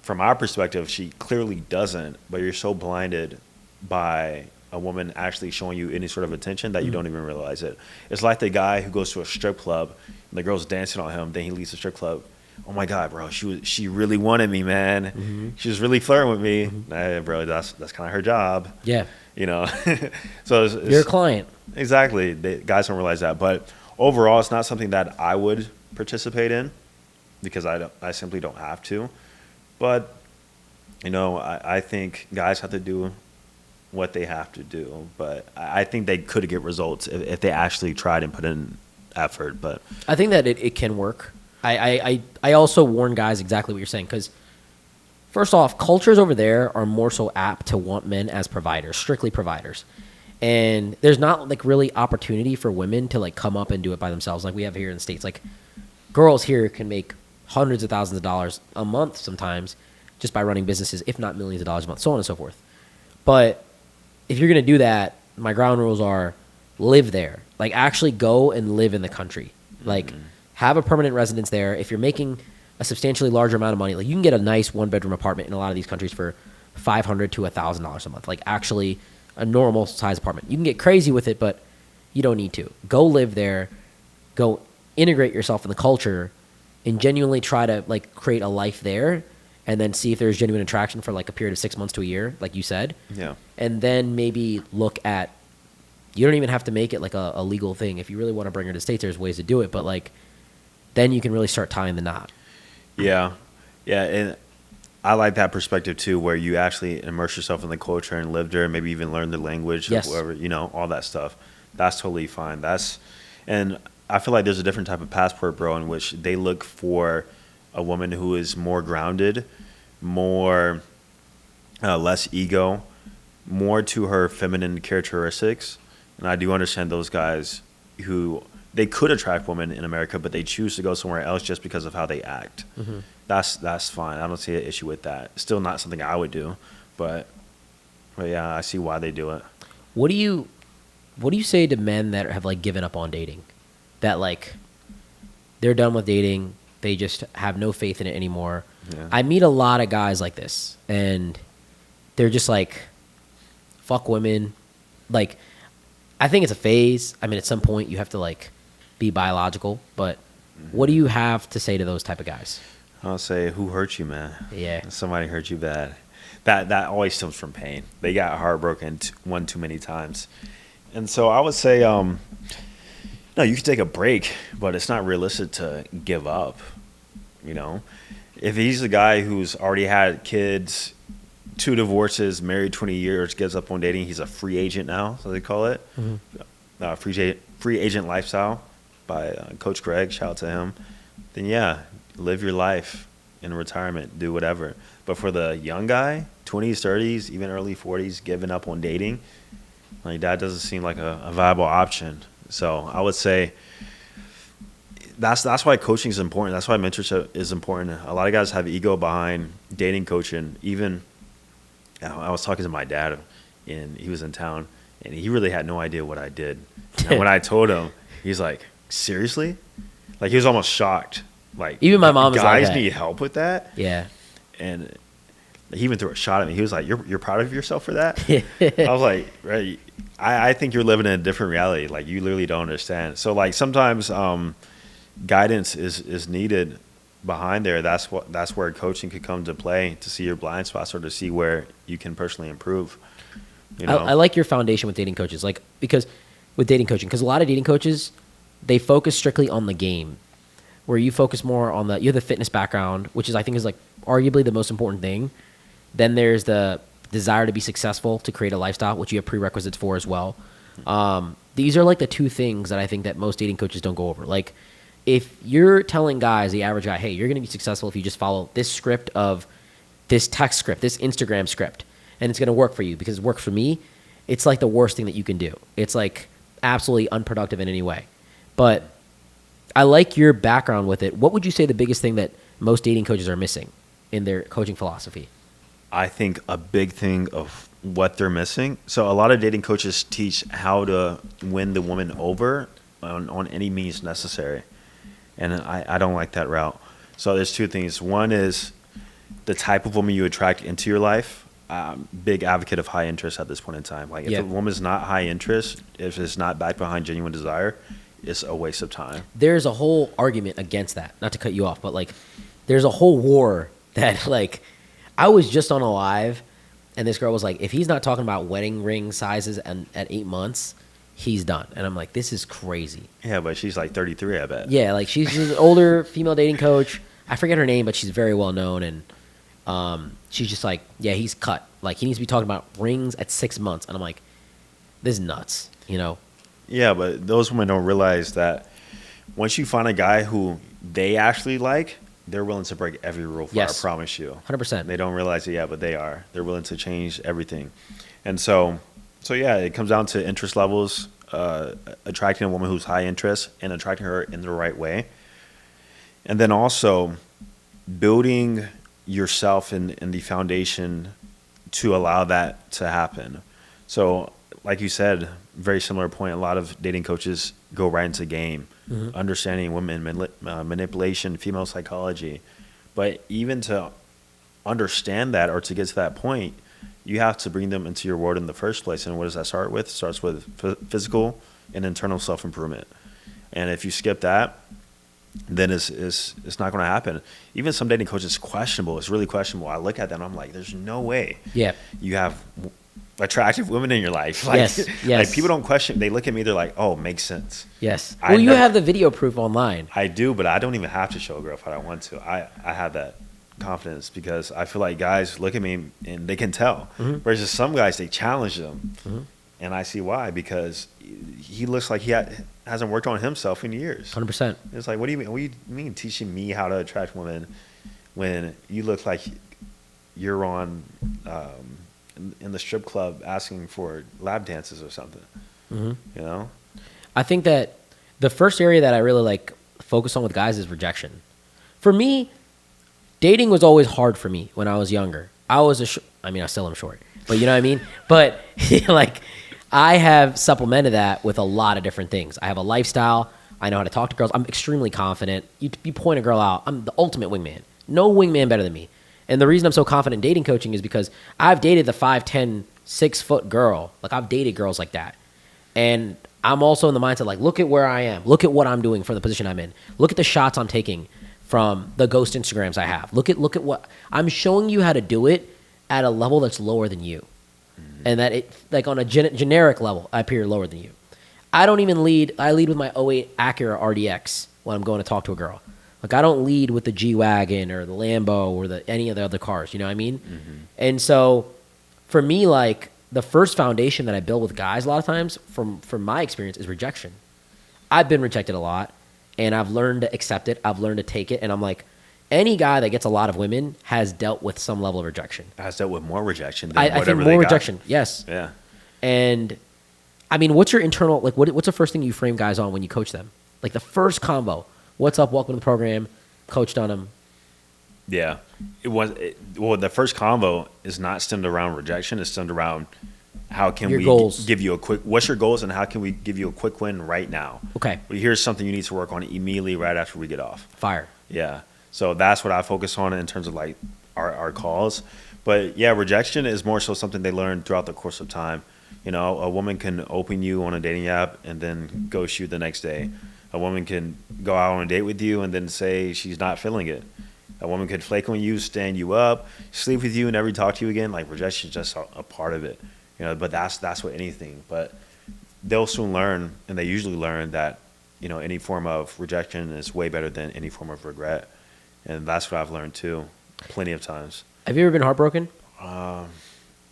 From our perspective, she clearly doesn't. But you're so blinded by a woman actually showing you any sort of attention that you don't even realize it. It's like the guy who goes to a strip club and the girl's dancing on him. Then he leaves the strip club. Oh my God, bro! She really wanted me, man. She was really flirting with me. Hey, bro, that's kind of her job. Yeah. You know, so You're a client. Exactly. Guys don't realize that, but overall, it's not something that I would participate in because I simply don't have to. But you know, I think guys have to do what they have to do. But I think they could get results if they actually tried and put in effort. But I think that it can work. I also warn guys exactly what you're saying, because first off, cultures over there are more so apt to want men as providers, strictly providers. And there's not like really opportunity for women to like come up and do it by themselves like we have here in the States. Like girls here can make hundreds of thousands of dollars a month sometimes just by running businesses, if not millions of dollars a month, so on and so forth. But if you're going to do that, my ground rules are live there. Like actually go and live in the country. Like have a permanent residence there. If you're making a substantially larger amount of money, like you can get a nice one-bedroom apartment in a lot of these countries for $500 to $1,000 a month. Like actually a normal size apartment. You can get crazy with it, but you don't need to. Go live there. Go integrate yourself in the culture and genuinely try to like create a life there, and then see if there's genuine attraction for like a period of 6 months to a year, like you said. yeah. And then maybe look at, you don't even have to make it like a legal thing. If you really want to bring her to the States, there's ways to do it. But like, then you can really start tying the knot. Yeah. Yeah. And I like that perspective too, where you actually immerse yourself in the culture and live there, and maybe even learn the language Yes. of whoever, you know, all that stuff. That's totally fine. And I feel like there's a different type of passport bro in which they look for a woman who is more grounded, more less ego, more to her feminine characteristics. And I do understand those guys who they could attract women in America, but they choose to go somewhere else just because of how they act. That's fine. I don't see an issue with that. Still not something I would do, but yeah, I see why they do it. What do you say to men that have like given up on dating? That like they're done with dating, they just have no faith in it anymore. Yeah. I meet a lot of guys like this, and they're just like, fuck women. Like, I think it's a phase. I mean, at some point you have to like be biological, but what do you have to say to those type of guys? I'll say, who hurt you, man? Yeah. Somebody hurt you bad. That always stems from pain. They got heartbroken one too many times. And so I would say, no, you can take a break, but it's not realistic to give up, you know? If he's a guy who's already had kids, 2 divorces, married 20 years, gives up on dating, he's a free agent now, so they call it. Free agent lifestyle by Coach Greg, shout out to him. Then yeah, live your life in retirement, do whatever. But for the young guy, 20s, 30s, even early 40s, giving up on dating, like that doesn't seem like a viable option. So I would say that's why coaching is important. That's why mentorship is important. A lot of guys have ego behind dating coaching. Even I was talking to my dad, and he was in town, and he really had no idea what I did. And when I told him, he's like, seriously? Like he was almost shocked. Like even my mom was like guys that. need help with that. Yeah. And he even threw a shot at me. He was like, "You're proud of yourself for that?" I was like, "Right." I think you're living in a different reality. Like you literally don't understand. So like sometimes guidance is needed behind there. That's where coaching could come to play, to see your blind spots or to see where you can personally improve. You know? I like your foundation with dating coaches, like because with dating coaching, because a lot of dating coaches, they focus strictly on the game, where you focus more on you have the fitness background, which is I think is like arguably the most important thing. Then there's the desire to be successful, to create a lifestyle, which you have prerequisites for as well. These are like the two things that I think that most dating coaches don't go over. Like if you're telling guys, the average guy, hey, you're going to be successful if you just follow this script of this text script, this Instagram script, and it's going to work for you because it worked for me, it's like the worst thing that you can do. It's like absolutely unproductive in any way. But I like your background with it. What would you say the biggest thing that most dating coaches are missing in their coaching philosophy? I think a big thing of what they're missing. So a lot of dating coaches teach how to win the woman over on any means necessary. And I don't like that route. So there's two things. One is the type of woman you attract into your life. Big advocate of high interest at this point in time. Like if a woman's not high interest, if it's not backed behind genuine desire, it's a waste of time. There's a whole argument against that. Not to cut you off, but like there's a whole war that like I was just on a live and this girl was like, if he's not talking about wedding ring sizes and at 8 months, he's done. And I'm like, this is crazy. Yeah, but she's like 33, I bet. Yeah, like she's an older female dating coach. I forget her name, but she's very well known. And she's just like, yeah, he's cut. Like he needs to be talking about rings at 6 months. And I'm like, this is nuts, you know? Yeah, but those women don't realize that once you find a guy who they actually like, they're willing to break every rule for. Yes. I promise you. 100%. They don't realize it yet, but they are. They're willing to change everything. And so yeah, it comes down to interest levels, attracting a woman who's high interest and attracting her in the right way. And then also building yourself in the foundation to allow that to happen. So like you said, very similar point, a lot of dating coaches go right into game, understanding women, manipulation, female psychology. But even to understand that or to get to that point, you have to bring them into your world in the first place. And what does that start with? It starts with physical and internal self-improvement. And if you skip that, then it's not going to happen. Even some dating coaches, questionable. It's really questionable. I look at them, I'm like, there's no way you have attractive women in your life. Like, yes. Like people don't question. They look at me, they're like, oh, makes sense. Yes. Well, you have the video proof online. I do, but I don't even have to show a girl if I don't want to. I have that confidence because I feel like guys look at me and they can tell. Versus some guys, they challenge them. And I see why, because he looks like he hasn't worked on himself in years. 100%. It's like, what do you mean teaching me how to attract women when you look like you're on in the strip club asking for lap dances or something? You know? I think that the first area that I really like focus on with guys is rejection. For me, dating was always hard for me when I was younger. I still am short, but you know what I mean? But like, I have supplemented that with a lot of different things. I have a lifestyle. I know how to talk to girls. I'm extremely confident. You point a girl out, I'm the ultimate wingman. No wingman better than me. And the reason I'm so confident in dating coaching is because I've dated the 5'10", 6-foot girl. Like I've dated girls like that. And I'm also in the mindset like, look at where I am. Look at what I'm doing for the position I'm in. Look at the shots I'm taking from the ghost Instagrams I have. Look at what I'm showing you how to do it at a level that's lower than you. And that it, like on a generic level, I appear lower than you. I don't even lead. I lead with my '08 Acura RDX when I'm going to talk to a girl. Like I don't lead with the G-Wagon or the Lambo or any of the other cars. You know what I mean? And so for me, like the first foundation that I build with guys a lot of times from my experience is rejection. I've been rejected a lot and I've learned to accept it. I've learned to take it. And I'm like, any guy that gets a lot of women has dealt with some level of rejection. Has dealt with more rejection than I think more rejection. Yes. Yeah. And I mean, what's your internal, like, what's the first thing you frame guys on when you coach them? Like the first combo, what's up? Welcome to the program. Coach Dunham. Yeah. The first combo is not stemmed around rejection. It's stemmed around how can Your we goals. give you a quick, what's your goals and how can we give you a quick win right now? Okay. Well, here's something you need to work on immediately right after we get off. Fire. Yeah. So that's what I focus on in terms of like our calls. But yeah, rejection is more so something they learn throughout the course of time. You know, a woman can open you on a dating app and then ghost you the next day. A woman can go out on a date with you and then say she's not feeling it. A woman could flake on you, stand you up, sleep with you, and never talk to you again. Like rejection is just a part of it, you know. But that's what anything. But they'll soon learn, and they usually learn that, you know, any form of rejection is way better than any form of regret, and that's what I've learned too, plenty of times. Have you ever been heartbroken?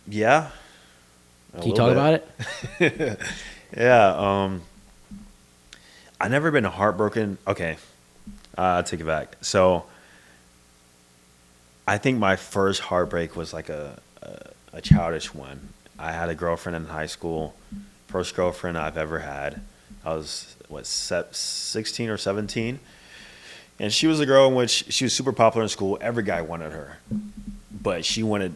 Yeah. Can you talk about it? Yeah. I never been heartbroken. Okay, I'll take it back. So I think my first heartbreak was like a childish one. I had a girlfriend in high school, first girlfriend I've ever had. I was 16 or 17, and she was a girl in which she was super popular in school. Every guy wanted her, but she wanted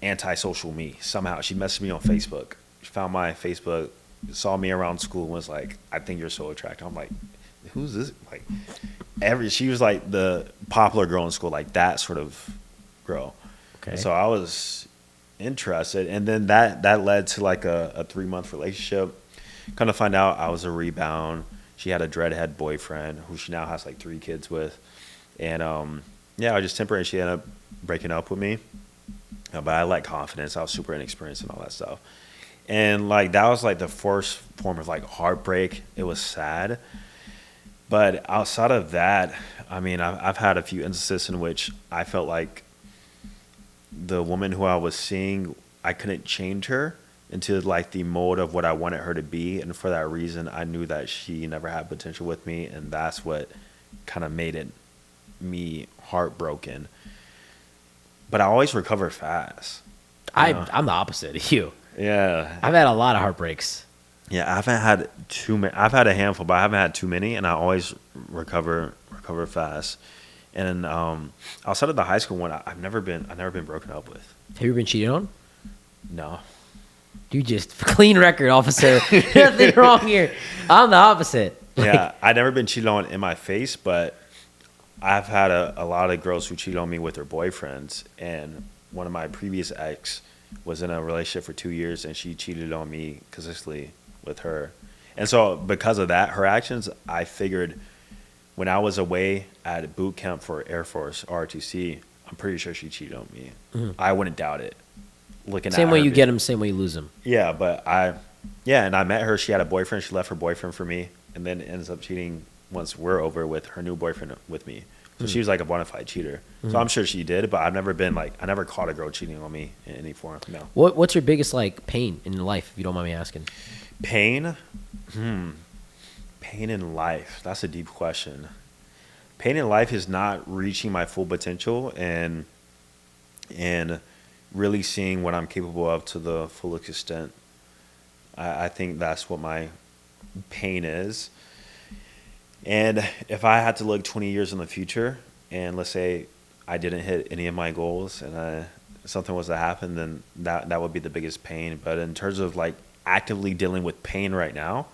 antisocial me somehow. She messaged me on Facebook. She found my Facebook, saw me around school, and was like, "I think you're so attractive." I'm like, "Who's this?" Like, she was like the popular girl in school, like that sort of girl. Okay. So I was interested, and then that led to like a 3-month relationship. Kind of find out I was a rebound. She had a dreadhead boyfriend who she now has like 3 kids with, and yeah, I was just temporary. She ended up breaking up with me, but I lacked confidence. I was super inexperienced and all that stuff, and like that was like the first form of like heartbreak. It was sad, but outside of that, I mean, I've had a few instances in which I felt like the woman who I was seeing, I couldn't change her into like the mold of what I wanted her to be, and for that reason I knew that she never had potential with me, and that's what kind of made it me heartbroken. But I always recover fast. I'm the opposite of you. Yeah. I've had a lot of heartbreaks. Yeah, I haven't had too many. I've had a handful, but I haven't had too many, and I always recover fast. And outside of the high school one, I've never been broken up with. Have you ever been cheated on? No. You just clean record, officer. Nothing wrong here. I'm the opposite. Yeah, I've never been cheated on in my face, but I've had a lot of girls who cheated on me with their boyfriends. And one of my previous ex was in a relationship for 2 years, and she cheated on me consistently with her. And so because of that, her actions, I figured when I was away at boot camp for Air Force, ROTC, I'm pretty sure she cheated on me. Mm-hmm. I wouldn't doubt it. Same way you get them, same way you lose them. Yeah, but and I met her. She had a boyfriend. She left her boyfriend for me, and then ends up cheating once we're over with her new boyfriend with me. So she was like a bona fide cheater. Mm-hmm. So I'm sure she did, but I've never been like, I never caught a girl cheating on me in any form. No. What's your biggest like pain in your life, if you don't mind me asking? Pain? Pain in life. That's a deep question. Pain in life is not reaching my full potential and really seeing what I'm capable of to the fullest extent. I think that's what my pain is. And if I had to look 20 years in the future, and let's say I didn't hit any of my goals and something was to happen, then that would be the biggest pain. But in terms of like actively dealing with pain right now,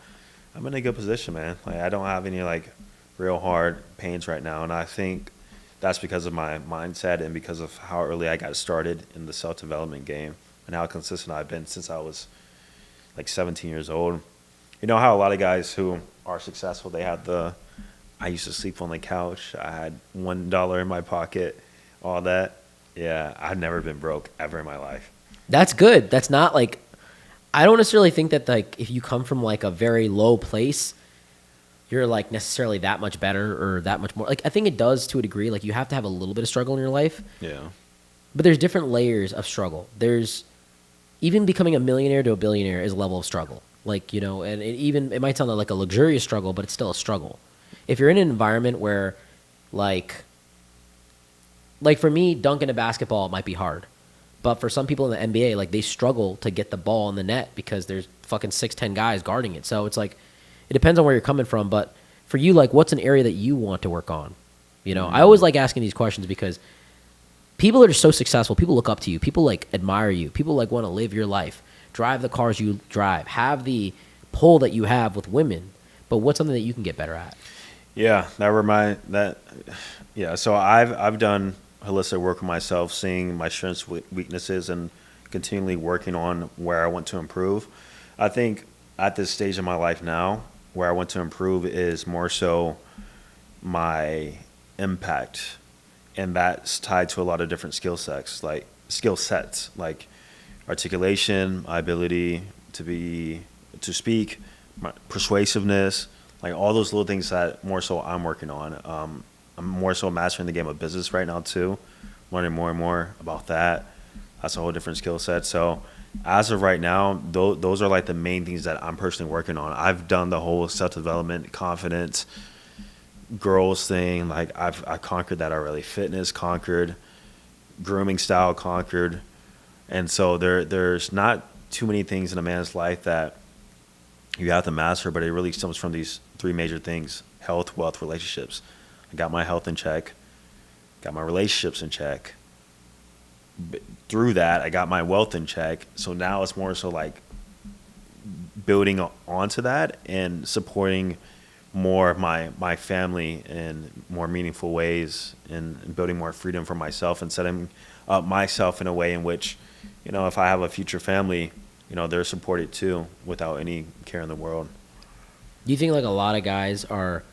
I'm in a good position, man. Like I don't have any like real hard pains right now, and I think that's because of my mindset and because of how early I got started in the self-development game and how consistent I've been since I was like 17 years old. You know how a lot of guys who are successful, they had I used to sleep on the couch, I had $1 in my pocket, all that. Yeah, I've never been broke ever in my life. That's good. That's not like, I don't necessarily think that like if you come from like a very low place, you're like necessarily that much better or that much more. Like I think it does to a degree. Like you have to have a little bit of struggle in your life. Yeah. But there's different layers of struggle. There's even becoming a millionaire to a billionaire is a level of struggle. Like, you know, and it might sound like a luxurious struggle, but it's still a struggle. If you're in an environment where like for me, dunking a basketball might be hard. But for some people in the NBA, like they struggle to get the ball in the net because there's fucking 6'10" guys guarding it. So it's like, it depends on where you're coming from. But for you, like what's an area that you want to work on? You know, I always like asking these questions because people that are so successful, people look up to you. People like admire you. People like want to live your life. drive the cars you drive, have the pull that you have with women, but what's something that you can get better at? Yeah, so I've done holistic work on myself, seeing my strengths, weaknesses, and continually working on where I want to improve. I think at this stage of my life now, where I want to improve is more so my impact, and that's tied to a lot of different skill sets, like articulation, my ability to speak, my persuasiveness, like all those little things that more so I'm working on. I'm more so mastering the game of business right now too, learning more and more about that. That's a whole different skill set. So as of right now, those are like the main things that I'm personally working on. I've done the whole self-development, confidence, girls thing. Like I conquered that already. Fitness conquered, grooming style conquered, and so there's not too many things in a man's life that you have to master, but it really stems from these three major things: health, wealth, relationships. I got my health in check, got my relationships in check. Through that, I got my wealth in check. So now it's more so like building onto that and supporting more of my family in more meaningful ways, and building more freedom for myself, and setting up myself in a way in which, if I have a future family, they're supported too without any care in the world. Do you think like a lot of guys are,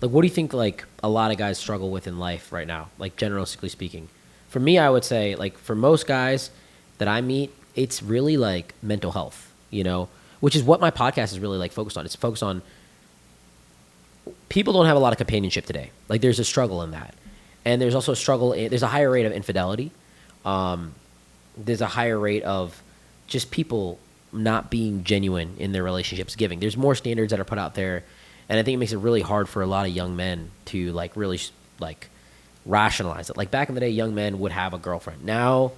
like, what do you think like a lot of guys struggle with in life right now, like generally speaking? For me, I would say, like, for most guys that I meet, it's really like mental health, which is what my podcast is really like focused on. It's focused on people don't have a lot of companionship today. Like, there's a struggle in that. And there's also a struggle, there's a higher rate of infidelity. There's a higher rate of just people not being genuine in their relationships, giving. There's more standards that are put out there. And I think it makes it really hard for a lot of young men to like really like rationalize it. Like back in the day, young men would have a girlfriend. Now,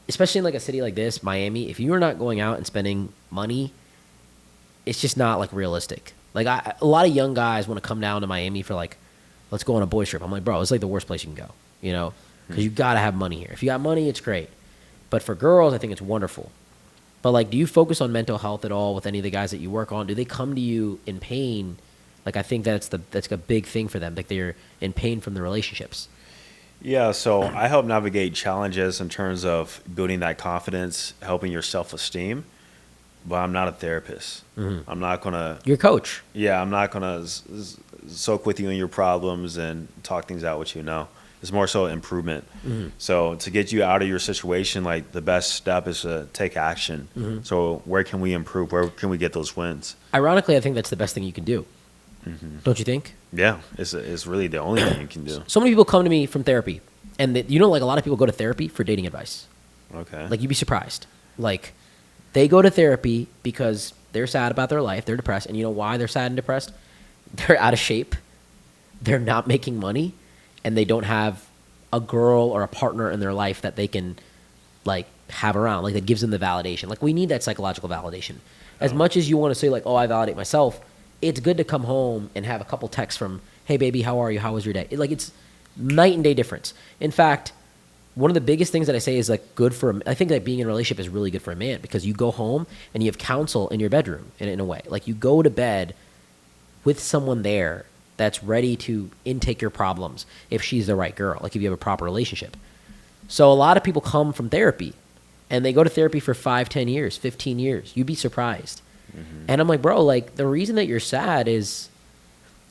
especially in like a city like this, Miami, if you are not going out and spending money, it's just not like realistic. Like a lot of young guys want to come down to Miami for like, let's go on a boys trip. I'm like, bro, it's like the worst place you can go, because you got to have money here. If you got money, it's great. But for girls, I think it's wonderful. But like, do you focus on mental health at all with any of the guys that you work on? Do they come to you in pain? Like, I think that's a big thing for them. Like, they're in pain from the relationships. Yeah, so I help navigate challenges in terms of building that confidence, helping your self-esteem, but I'm not a therapist. Mm-hmm. I'm not going to... You're a coach. Yeah, I'm not going to soak with you in your problems and talk things out with you, no. It's more so improvement. Mm-hmm. So to get you out of your situation, like, the best step is to take action. Mm-hmm. So where can we improve? Where can we get those wins? Ironically, I think that's the best thing you can do. Mm-hmm. Don't you think? Yeah, it's really the only thing you can do. So many people come to me from therapy, and like a lot of people go to therapy for dating advice. Okay. Like, you'd be surprised. Like, they go to therapy because they're sad about their life, they're depressed, and you know why they're sad and depressed? They're out of shape, they're not making money, and they don't have a girl or a partner in their life that they can like have around, like that gives them the validation. Like, we need that psychological validation. As much as you want to say like, oh, I validate myself, it's good to come home and have a couple texts from, hey baby, how are you? How was your day? It's night and day difference. In fact, one of the biggest things that I say is like I think that being in a relationship is really good for a man, because you go home and you have counsel in your bedroom in a way. Like, you go to bed with someone there that's ready to intake your problems if she's the right girl, like if you have a proper relationship. So a lot of people come from therapy and they go to therapy for 5, 10 years, 15 years. You'd be surprised. Mm-hmm. And I'm like, bro, like, the reason that you're sad is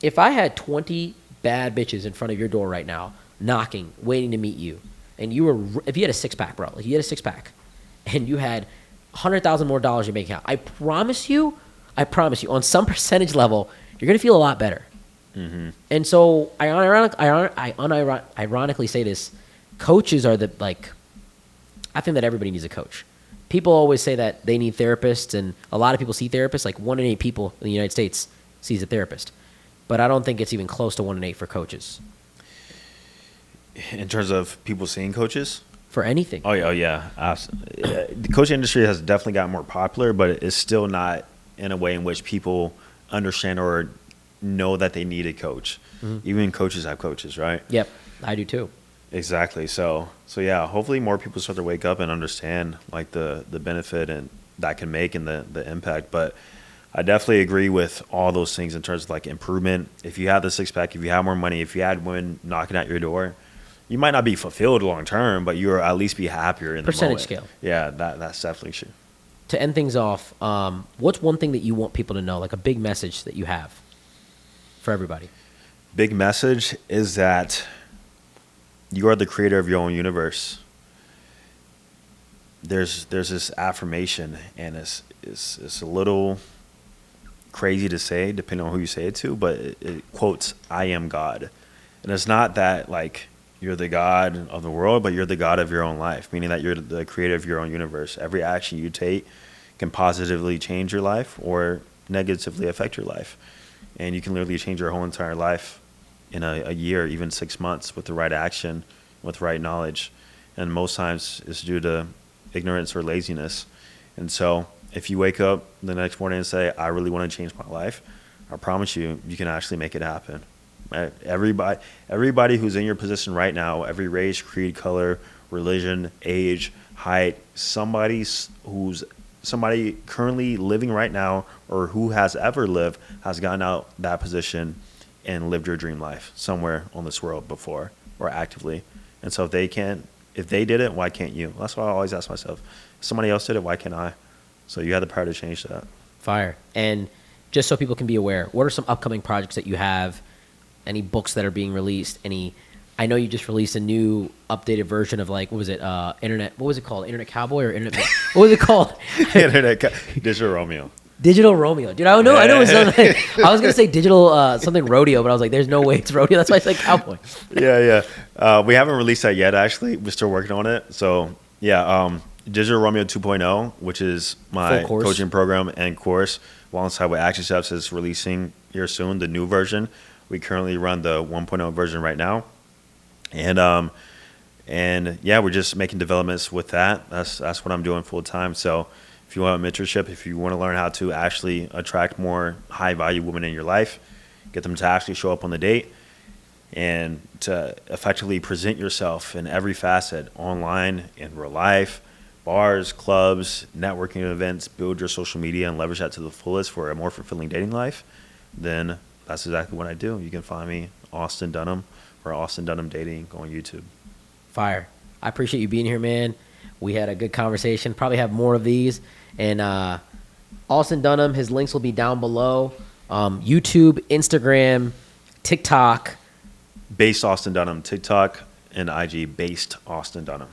if I had 20 bad bitches in front of your door right now, knocking, waiting to meet you, and if you had a six-pack, bro, like you had a six-pack, and you had $100,000 more dollars in your bank account, I promise you, on some percentage level, you're going to feel a lot better. Mm-hmm. And so I unironically say this, coaches are I think that everybody needs a coach. People always say that they need therapists, and a lot of people see therapists. Like 1 in 8 people in the United States sees a therapist. But I don't think it's even close to 1 in 8 for coaches. In terms of people seeing coaches? For anything. Oh, yeah. The coaching industry has definitely gotten more popular, but it's still not in a way in which people understand or know that they need a coach. Mm-hmm. Even coaches have coaches, right? Yep, I do too. Exactly. So yeah, hopefully more people start to wake up and understand like the benefit and that can make and the impact. But I definitely agree with all those things in terms of like improvement. If you have the six pack, if you have more money, if you had women knocking at your door, you might not be fulfilled long term, but you'll at least be happier in the Percentage moment. scale. Yeah, that's definitely true. To end things off, what's one thing that you want people to know, like a big message that you have for everybody? Big message is that you are the creator of your own universe. There's this affirmation, and it's a little crazy to say, depending on who you say it to, but it quotes, "I am God," and it's not that like you're the God of the world, but you're the God of your own life, meaning that you're the creator of your own universe. Every action you take can positively change your life or negatively affect your life, and you can literally change your whole entire life in a year, even 6 months, with the right action, with the right knowledge. And most times it's due to ignorance or laziness. And so if you wake up the next morning and say, I really want to change my life, I promise you, you can actually make it happen. Right? Everybody who's in your position right now, every race, creed, color, religion, age, height, somebody currently living right now or who has ever lived has gotten out that position and lived your dream life somewhere on this world before or actively. And so if they did it, why can't you? That's what I always ask myself. If somebody else did it, why can't I? So you have the power to change that. Fire. And just so people can be aware, what are some upcoming projects that you have? Any books that are being released? I know you just released a new updated version of like, what was it? What was it called? Internet Cowboy or Internet? What was it called? Digital Romeo. Digital Romeo, dude. I know. It sounds like, I was gonna say digital something rodeo, but I was like, there's no way it's rodeo. That's why I said cowboy. Yeah. We haven't released that yet. Actually, we're still working on it. So yeah, Digital Romeo 2.0, which is my coaching program and course, alongside with Action Steps, is releasing here soon. The new version. We currently run the 1.0 version right now, and yeah, we're just making developments with that. That's what I'm doing full time. So if you want a mentorship, if you want to learn how to actually attract more high value women in your life, get them to actually show up on the date, and to effectively present yourself in every facet, online, in real life, bars, clubs, networking events, build your social media and leverage that to the fullest for a more fulfilling dating life, then that's exactly what I do. You can find me, Austin Dunham, or Austin Dunham Dating on YouTube. Fire. I appreciate you being here, man. We had a good conversation. Probably have more of these. And Austin Dunham, his links will be down below. YouTube, Instagram, TikTok. Based Austin Dunham, TikTok and IG, based Austin Dunham.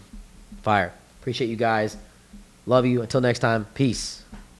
Fire. Appreciate you guys. Love you. Until next time. Peace.